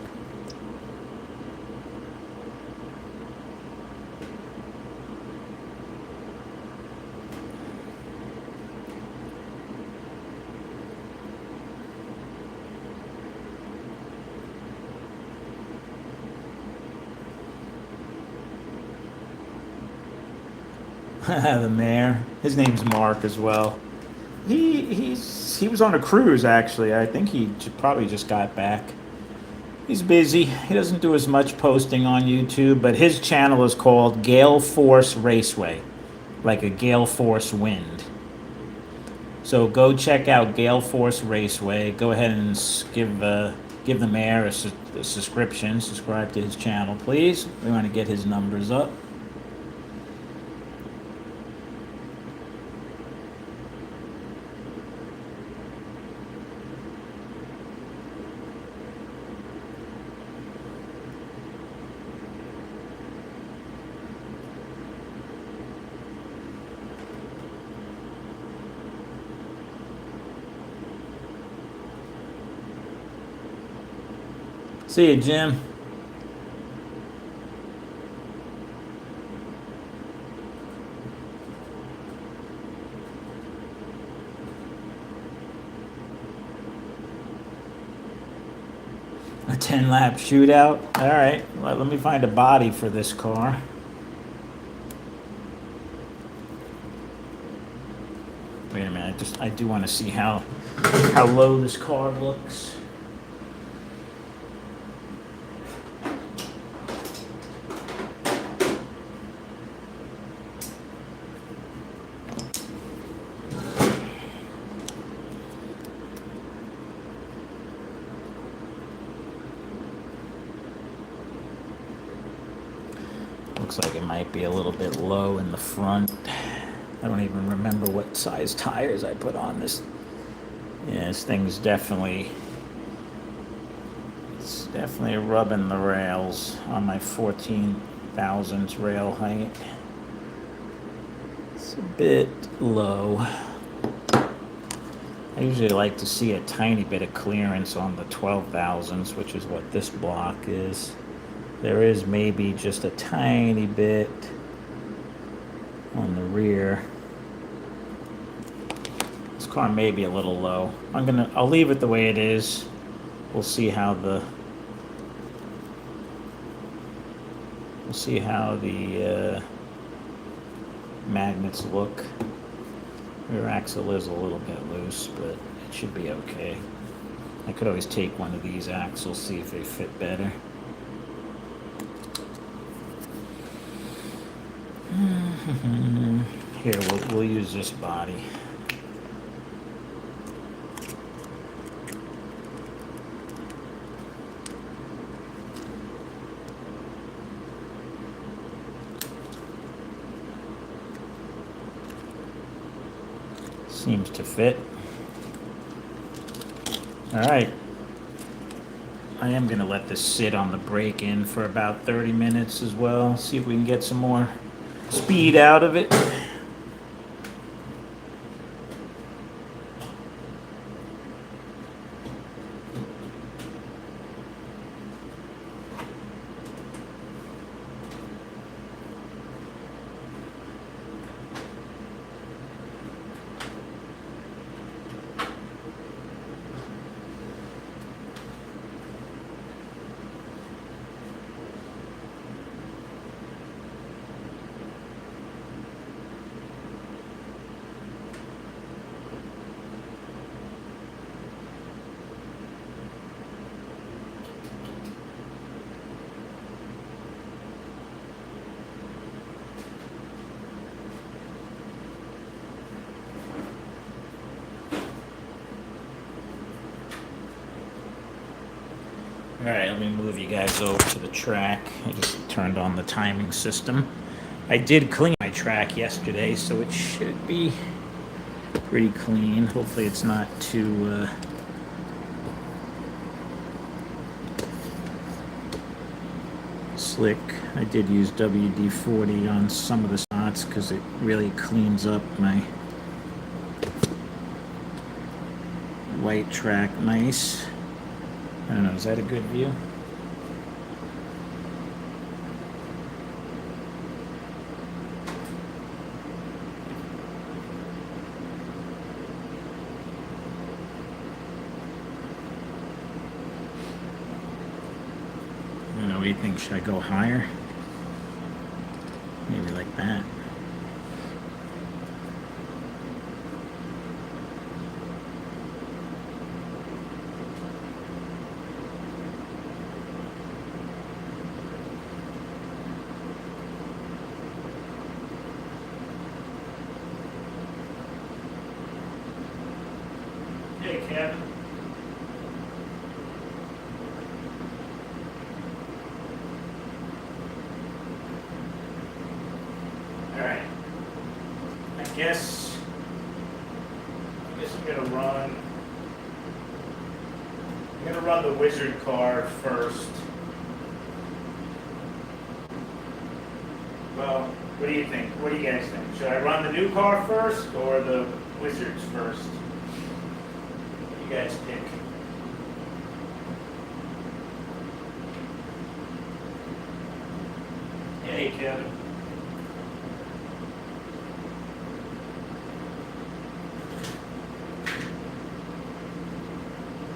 The mayor. His name's Mark as well. He was on a cruise actually. I think he probably just got back. He's busy. He doesn't do as much posting on YouTube, but his channel is called Gale Force Raceway, like a gale force wind. So go check out Gale Force Raceway. Go ahead and give the mayor a subscription. Subscribe to his channel, please. We want to get his numbers up. See you, Jim. A 10-lap shootout. All right, let me find a body for this car. Wait a minute. I do want to see how low this car looks. Looks like it might be a little bit low in the front. I don't even remember what size tires I put on this. Yeah, this thing's definitely rubbing the rails on my 14,000 rail height. It's a bit low. I usually like to see a tiny bit of clearance on the 12,000s, which is what this block is. There is maybe just a tiny bit on the rear. This car may be a little low. I'll leave it the way it is. We'll see how the magnets look. Rear axle is a little bit loose, but it should be okay. I could always take one of these axles, see if they fit better. Here, we'll use this body. Seems to fit. All right. I am going to let this sit on the break-in for about 30 minutes as well. See if we can get some more speed out of it. Alright, let me move you guys over to the track. I just turned on the timing system. I did clean my track yesterday, so it should be pretty clean. Hopefully it's not too slick. I did use WD-40 on some of the spots because it really cleans up my white track nice. I don't know, is that a good view? I don't know, what do you think? Should I go higher? Maybe like that. Hey, Kevin. All right. I guess I'm gonna run. I'm gonna run the wizard card first. Well, what do you think? What do you guys think? Should I run the new card first or the wizards first? What do you guys pick? Hey, Kevin.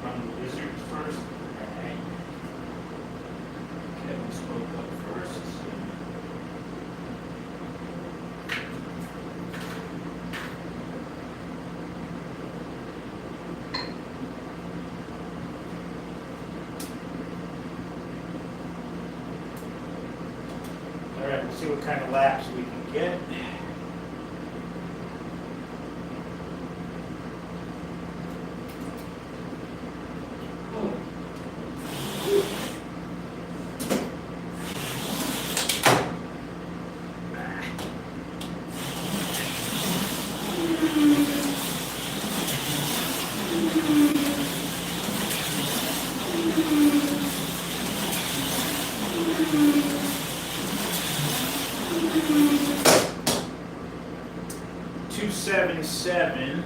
Run the wizards first. Alright. Kevin spoke up first. Alright, we'll see what kind of laps we can get. Two 277.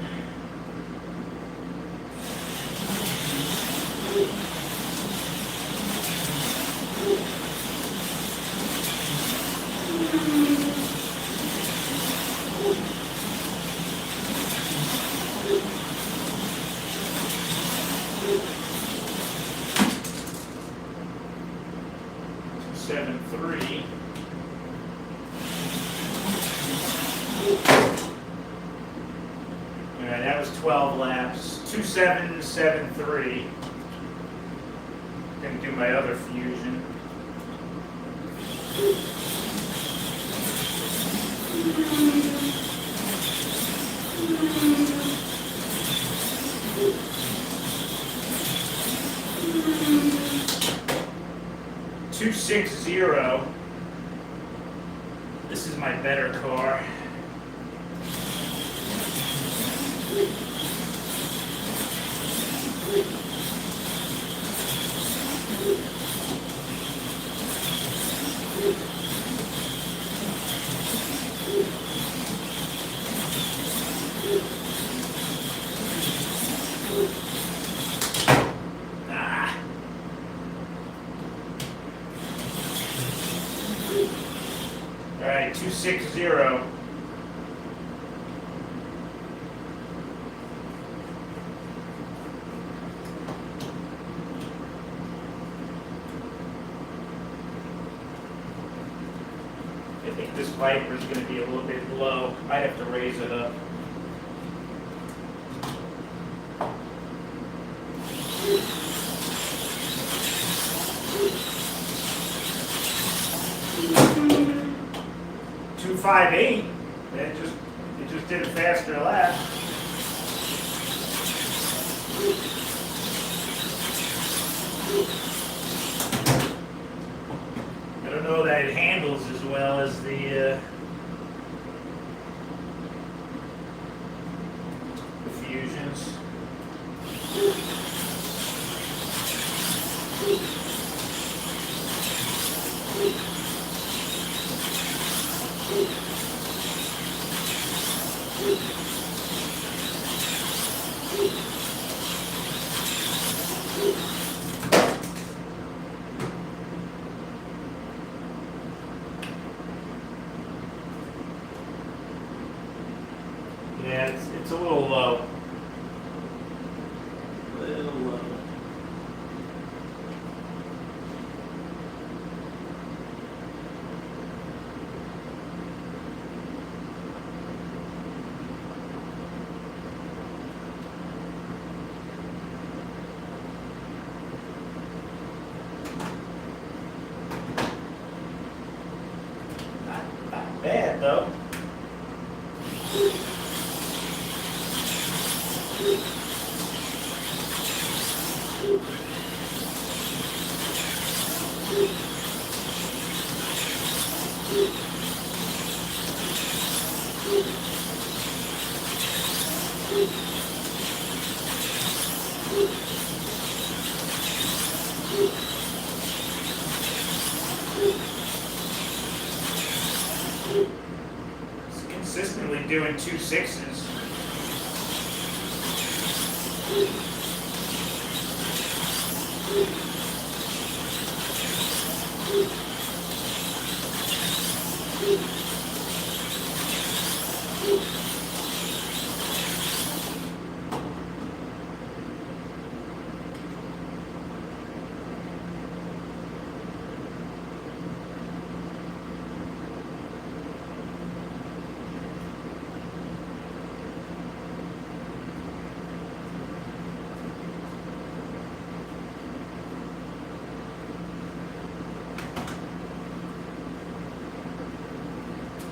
Seven three. All right, that was 12 laps. 2773. Gonna do my other fusion. Two 60. This is my better car. All right, 260. I think this Viper is going to be a little bit low. Might have to raise it up. Two 5.8. It just did a faster lap. I don't know that it handles as well as the fusions. It's consistently doing 2.6s.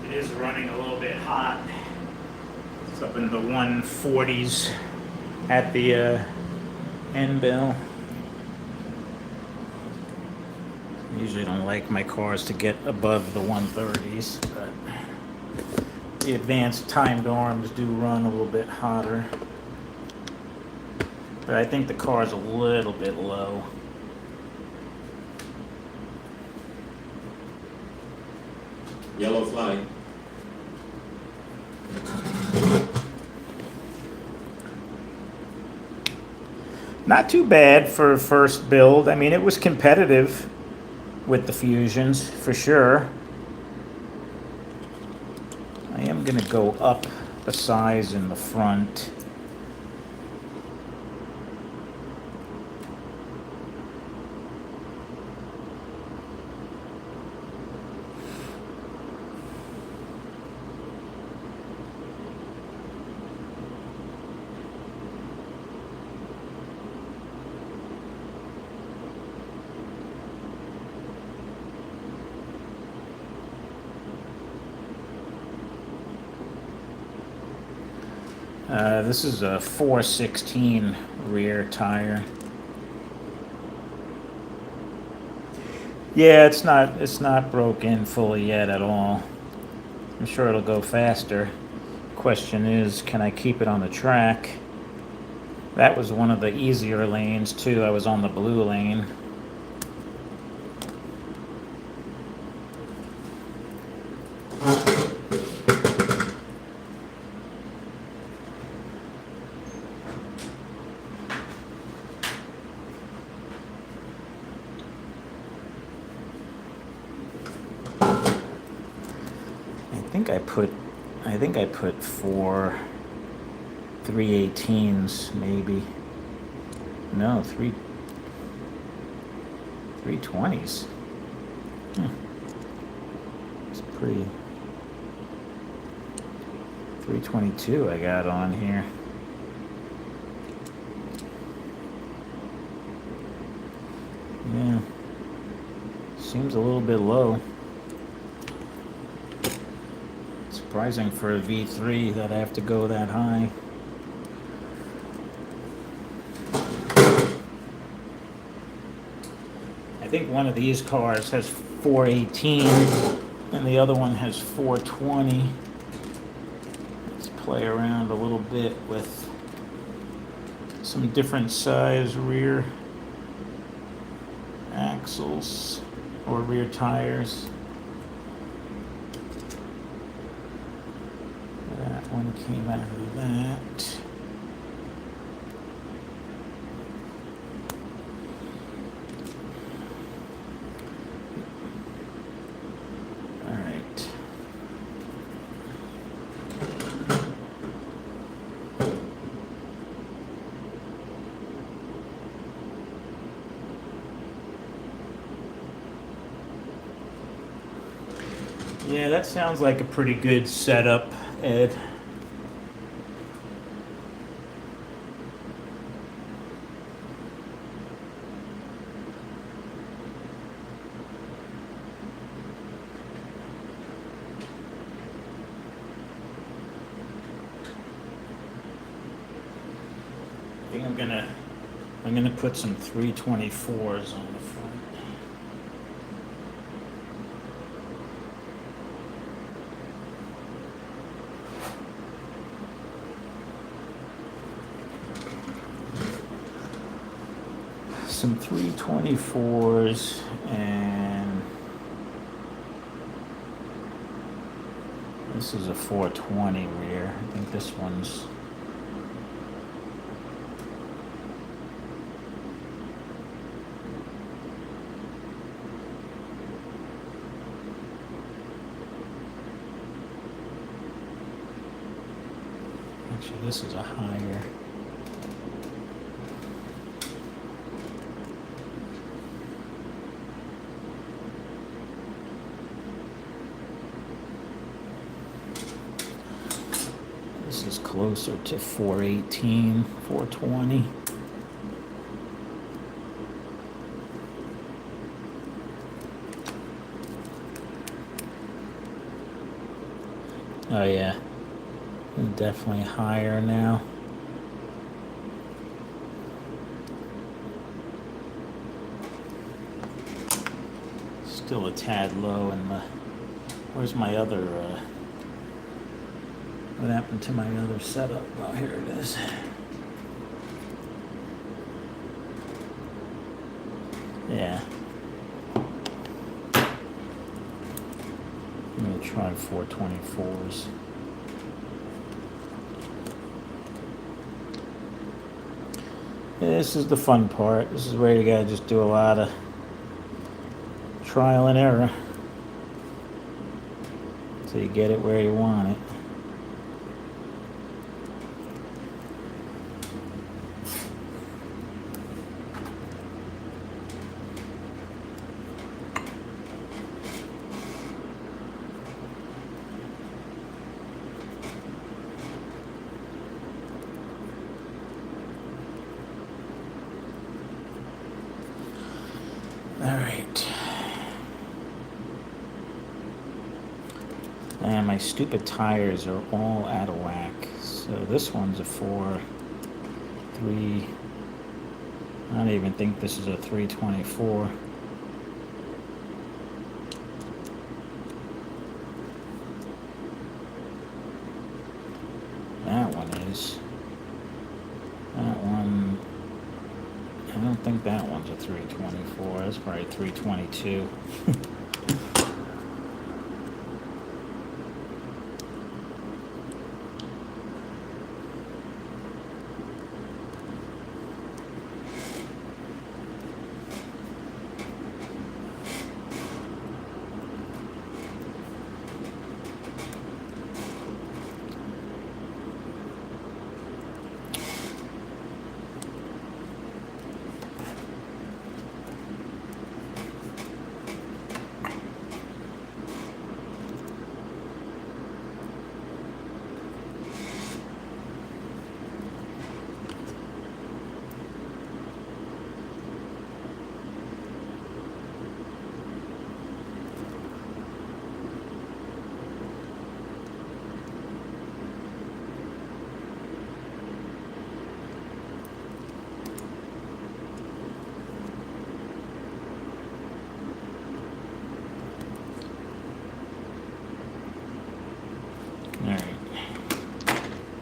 It is running a little bit hot. It's up in the 140s at the end bell. I usually don't like my cars to get above the 130s, but the advanced timed arms do run a little bit hotter. But I think the car's a little bit low. Yellow flag. Not too bad for a first build. I mean, it was competitive with the Fusions, for sure. I am going to go up a size in the front. This is a 416 rear tire. Yeah, it's not broken fully yet at all. I'm sure it'll go faster. Question is, can I keep it on the track? That was one of the easier lanes too. I was on the blue lane. I think I put 4 318s maybe. No, 320s. It's pretty. 322 I got on here. Yeah. Seems a little bit low. Surprising for a V3 that I have to go that high. I think one of these cars has 418 and the other one has 420. Let's play around a little bit with some different size rear axles or rear tires. That one came out of that. All right. Yeah, that sounds like a pretty good setup, Ed. I think I'm gonna put some 324s on the front. some 324s and this is a 420 rear. I think this one's actually this is a higher. This is closer to 418, 420. Oh yeah, definitely higher now. Still a tad low in the, where's my other, what happened to my other setup? Oh, here it is. Yeah. I'm gonna try 424s. This is the fun part. This is where you gotta just do a lot of trial and error so you get it where you want it. All right. And my stupid tires are all out of whack. So this one's a 4.3. I don't even think this is a 324. That one is. That one, I don't think that one's a 324. That's probably 322.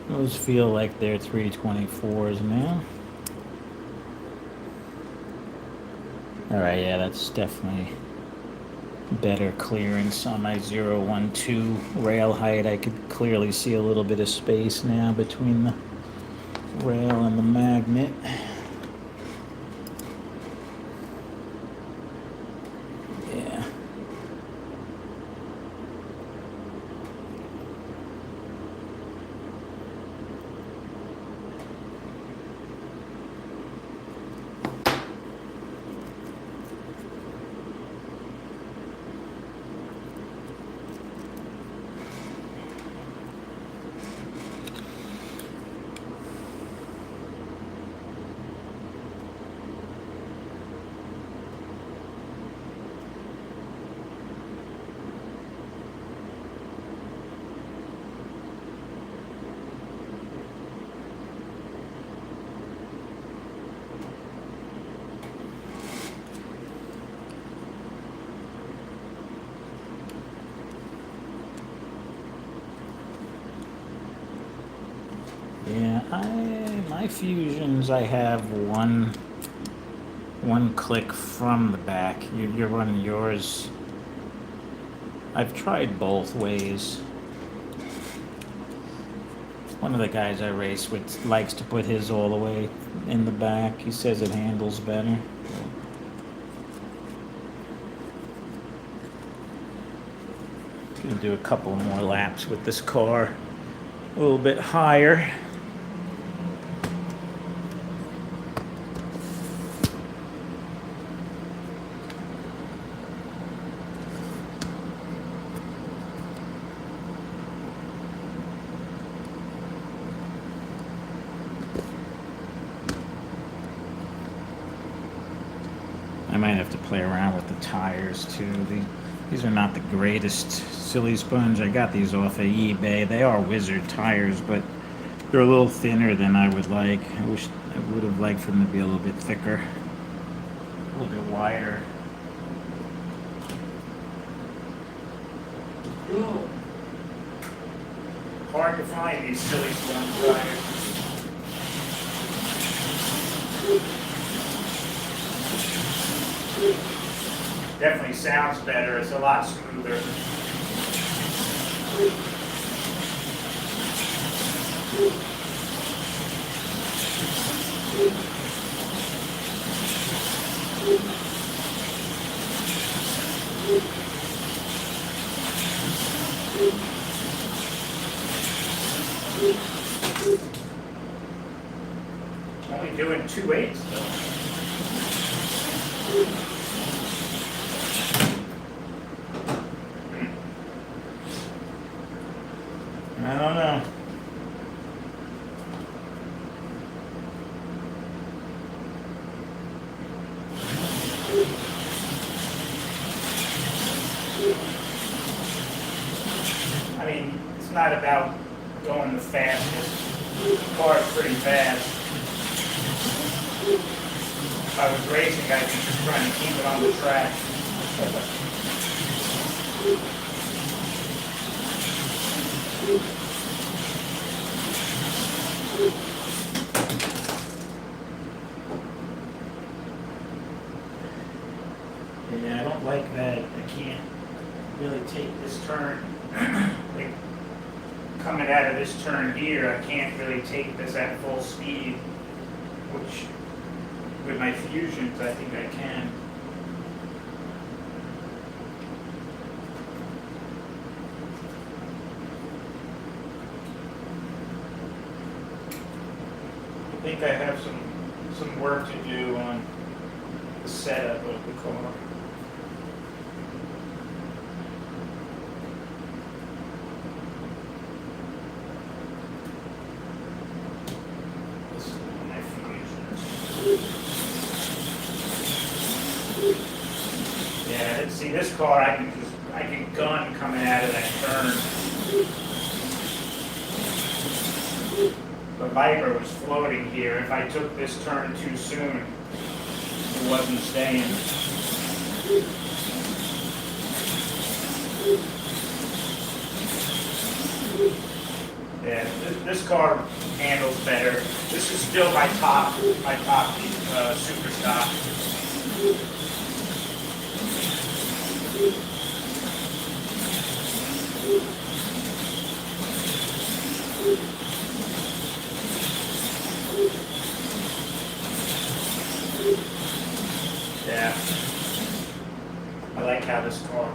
Those feel like they're 324s now. Alright, yeah, that's definitely better clearance on my 012 rail height. I could clearly see a little bit of space now between the rail and the magnet. Yeah. Yeah, my Fusions, I have one one click from the back. You're running yours. I've tried both ways. One of the guys I race with likes to put his all the way in the back. He says it handles better. Gonna do a couple more laps with this car a little bit higher. I might have to play around with the tires too. These are not the greatest silly sponge. I got these off of eBay. They are Wizard tires, but they're a little thinner than I would like. I wish I would have liked for them to be a little bit thicker, a little bit wider. Ooh. Hard to find these silly sponge tires. Definitely sounds better. It's a lot smoother. Only doing 2/8 though. I don't know. I mean, it's not about going the fastest. The car is pretty fast. If I was racing, I'd be just trying to keep it on the track. Yeah, I don't like that. I can't really take this turn. Like, coming out of this turn here, I can't really take this at full speed, which with my Fusions, I think I can. I think I have some work to do on the setup of the car. This is one of my Fusions. Yeah, see this car, I can gun coming out of that turn. The Viper was floating here. If I took this turn too soon, it wasn't staying. Yeah, this car handles better. This is still my top super stock. Yeah, I like how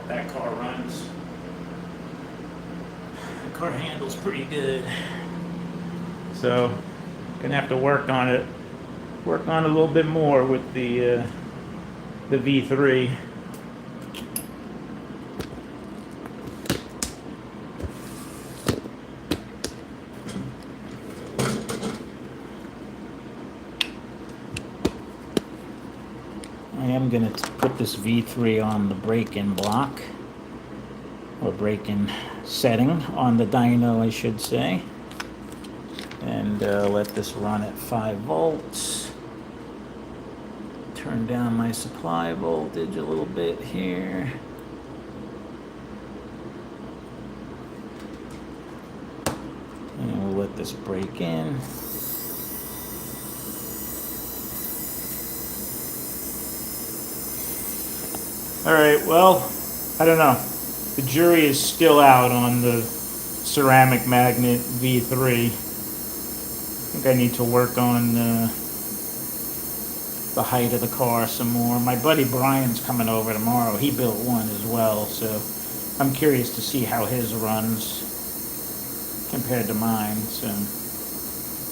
that car runs. The car handles pretty good. So, gonna have to work on it a little bit more with the V3. I am going to put this V3 on the break-in block, or break-in setting on the dyno, I should say, and let this run at 5 volts. Turn down my supply voltage a little bit here. And we'll let this break in. All right, well, I don't know. The jury is still out on the ceramic magnet V3. I think I need to work on the height of the car some more. My buddy Brian's coming over tomorrow. He built one as well, so I'm curious to see how his runs compared to mine. So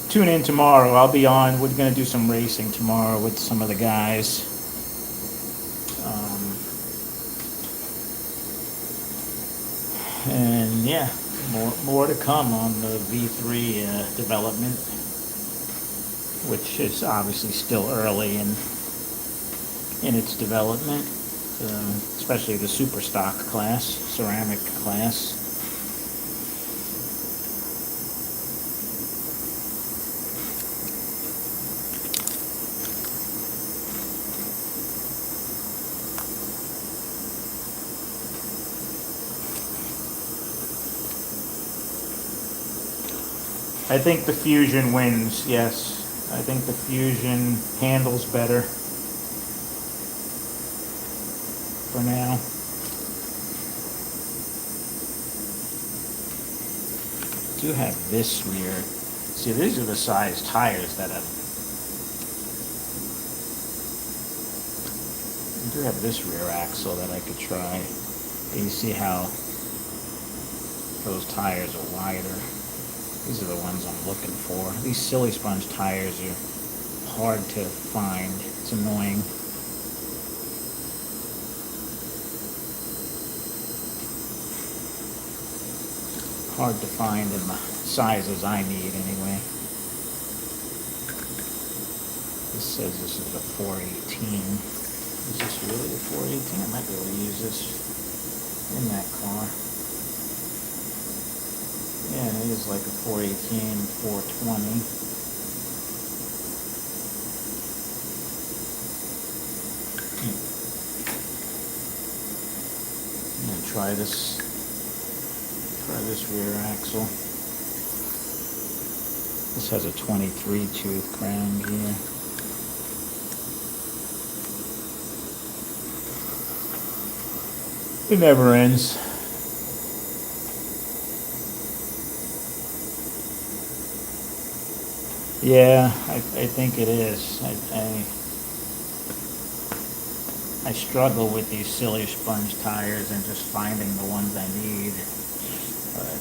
tune in tomorrow. I'll be on. We're going to do some racing tomorrow with some of the guys. And yeah, more to come on the V3 development, which is obviously still early in its development, especially the super stock class, ceramic class. I think the Fusion wins, yes. I think the Fusion handles better for now. I do have this rear. See, these are the size tires that I do have this rear axle that I could try. You see how those tires are wider. These are the ones I'm looking for. These Silly Sponge tires are hard to find. It's annoying. Hard to find in the sizes I need anyway. This says this is a 418. Is this really a 418? I might be able to use this in that car. Yeah, it is like a 418, 420. I'm gonna try this rear axle. This has a 23 tooth crown gear. It never ends. Yeah, I think it is. I struggle with these Silly Sponge tires and just finding the ones I need. But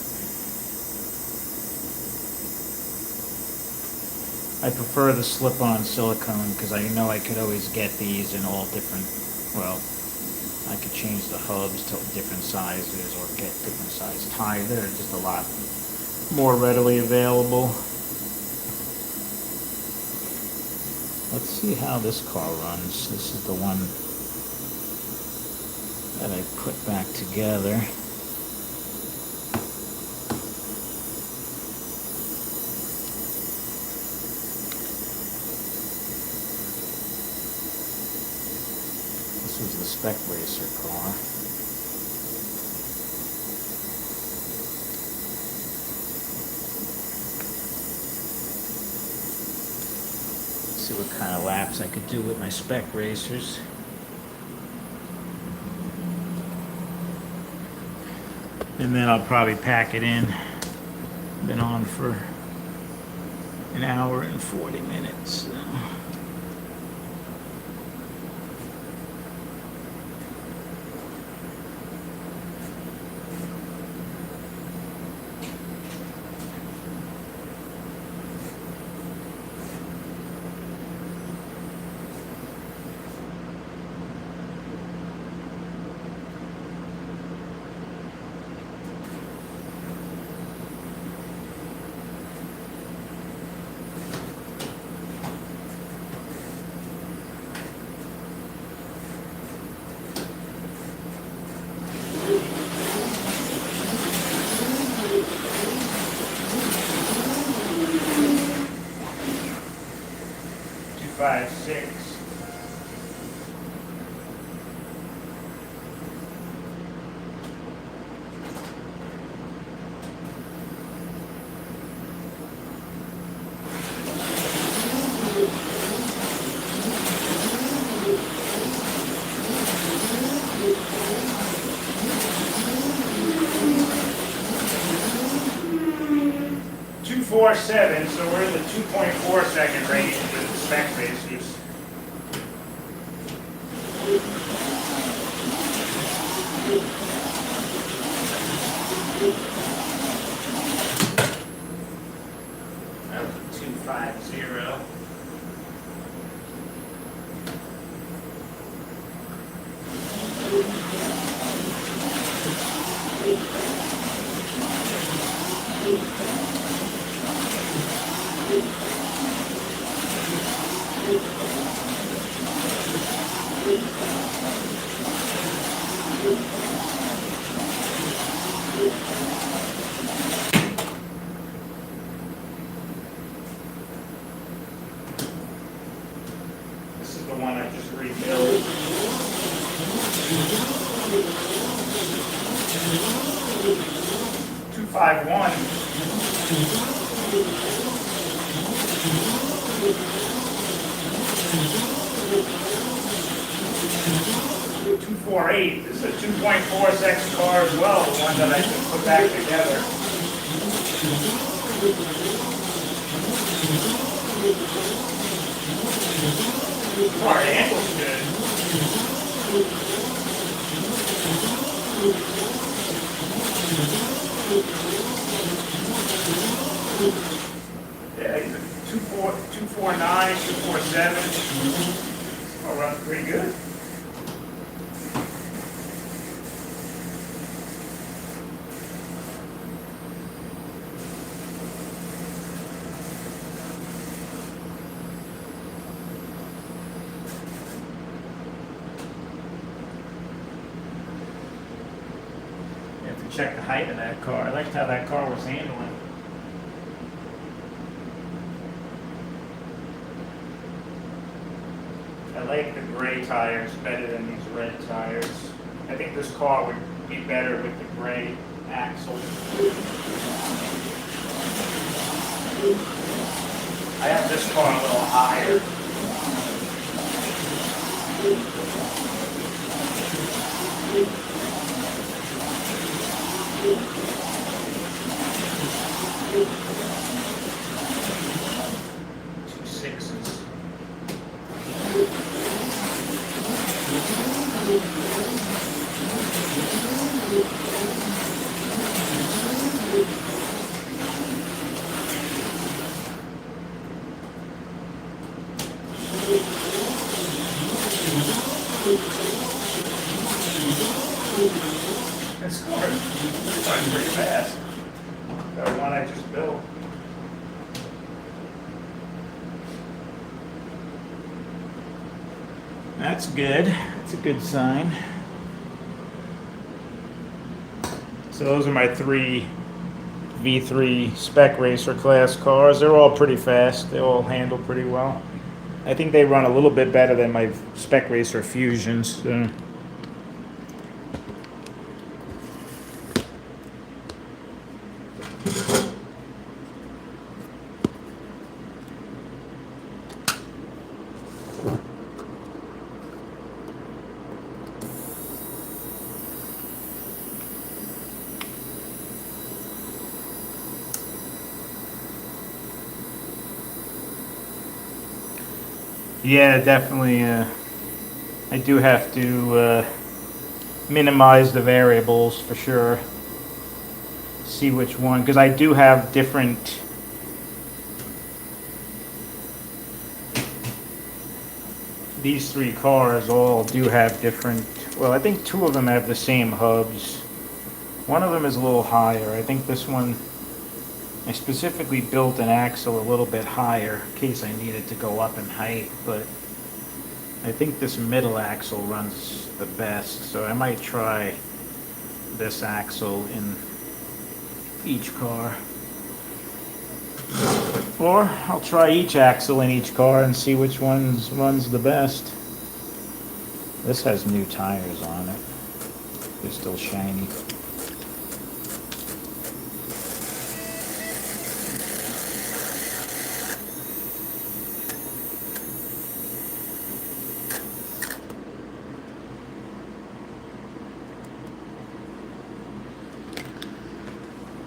I prefer the slip-on silicone because I know I could always get these in all different, well, I could change the hubs to different sizes or get different size tires. They're just a lot more readily available. Let's see how this car runs. This is the one that I put back together. This was the Spec Racer car. See what kind of laps I could do with my Spec Racers. And then I'll probably pack it in. Been on for an hour and 40 minutes. So. Five, six. 247, so we're in the 2.4 second range with the spec racers. That was a 250. This is the one I just rebuilt. 251. 248. This is a 2.4 second car as well, the one that I just put back together. Car handles good. Yeah, he's a 249, 247. All runs pretty good. You have to check the height of that car. I liked how that car was handling. I like the gray tires better than these red tires. I think this car would be better with the gray axle. I have this car a little higher. Two sixes. This car is pretty fast. The one I just built. That's good. That's a good sign. So those are my three V3 spec racer class cars. They're all pretty fast. They all handle pretty well. I think they run a little bit better than my spec racer Fusions. So. Yeah, definitely. I do have to minimize the variables for sure. See which one, because I do have different. These three cars all do have different. Well, I think two of them have the same hubs. One of them is a little higher. I think this one. I specifically built an axle a little bit higher in case I needed to go up in height, but I think this middle axle runs the best, so I might try this axle in each car. Or I'll try each axle in each car and see which ones runs the best. This has new tires on it. They're still shiny.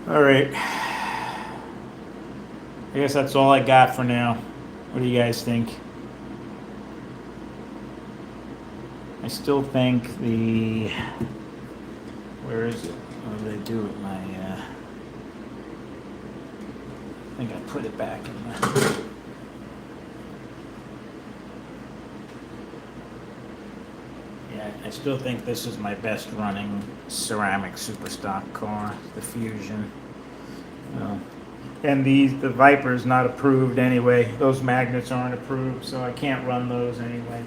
All right. I guess that's all I got for now. What do you guys think? I still think where is it? What did I do with my, I think I put it back in the, yeah, I still think this is my best running ceramic superstock car, the Fusion. And the Viper's not approved anyway. Those magnets aren't approved, so I can't run those anyway.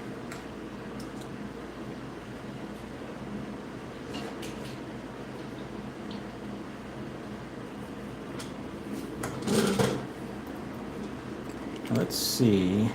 Let's see.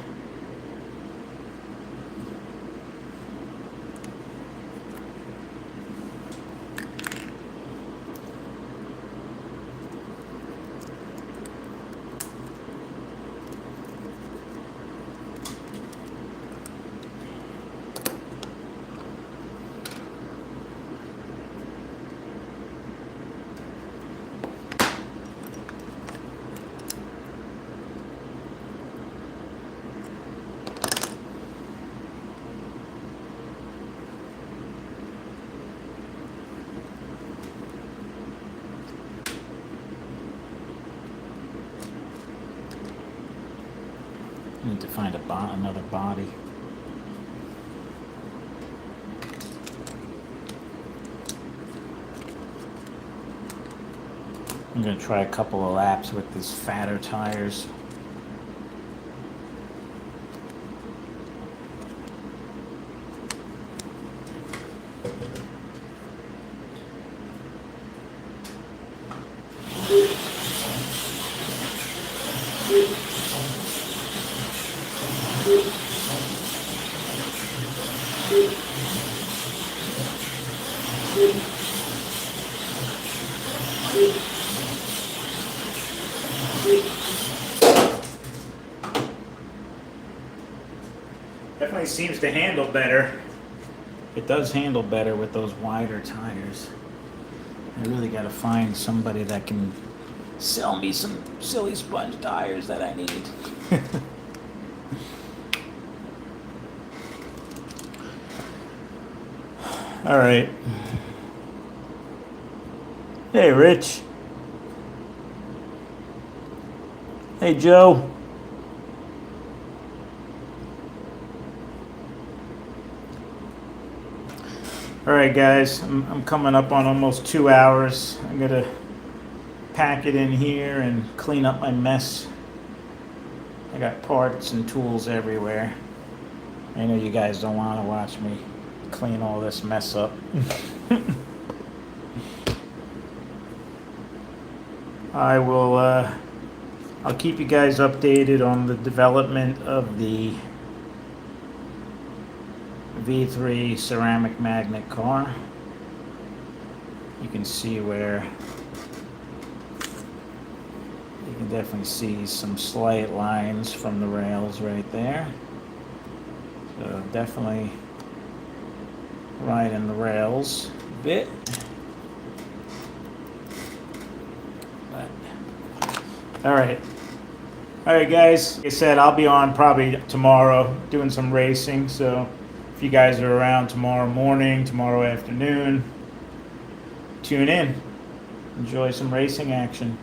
I need to find another body. I'm going to try a couple of laps with these fatter tires. Definitely seems to handle better. It does handle better with those wider tires. I really got to find somebody that can sell me some silly sponge tires that I need. All right. Hey, Rich. Hey, Joe. All right, guys, I'm coming up on almost 2 hours. I'm going to pack it in here and clean up my mess. I got parts and tools everywhere. I know you guys don't want to watch me clean all this mess up. I'll keep you guys updated on the development of the V3 ceramic magnet car. You can see where you can definitely see some slight lines from the rails right there. So definitely right in the rails a bit. All right. All right, guys. Like I said, I'll be on probably tomorrow doing some racing. So if you guys are around tomorrow morning, tomorrow afternoon, tune in. Enjoy some racing action.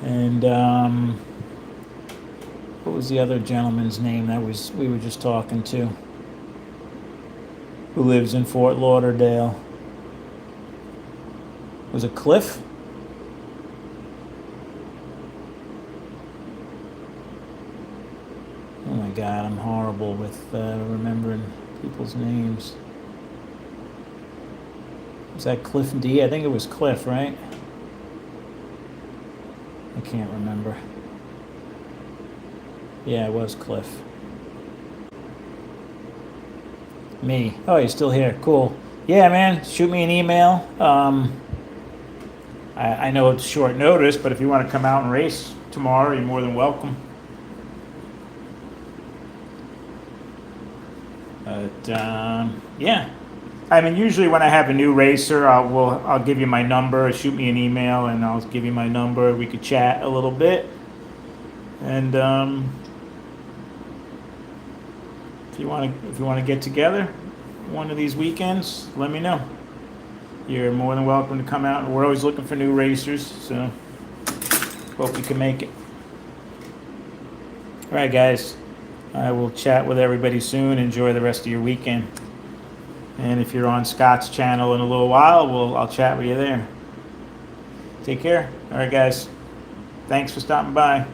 And what was the other gentleman's name we were just talking to? Who lives in Fort Lauderdale? Was it Cliff? Oh my God, I'm horrible with remembering people's names. Was that Cliff D? I think it was Cliff, right? I can't remember. Yeah, it was Cliff. Me. Oh, you're still here. Cool. Yeah, man, shoot me an email. I know it's short notice, but if you want to come out and race tomorrow, you're more than welcome. But yeah, I mean, usually when I have a new racer, I'll give you my number, shoot me an email, and I'll give you my number. We could chat a little bit. And if you want to get together one of these weekends, let me know. You're more than welcome to come out. We're always looking for new racers, so hope you can make it. All right, guys. I will chat with everybody soon. Enjoy the rest of your weekend. And if you're on Scott's channel in a little while, I'll chat with you there. Take care. All right, guys. Thanks for stopping by.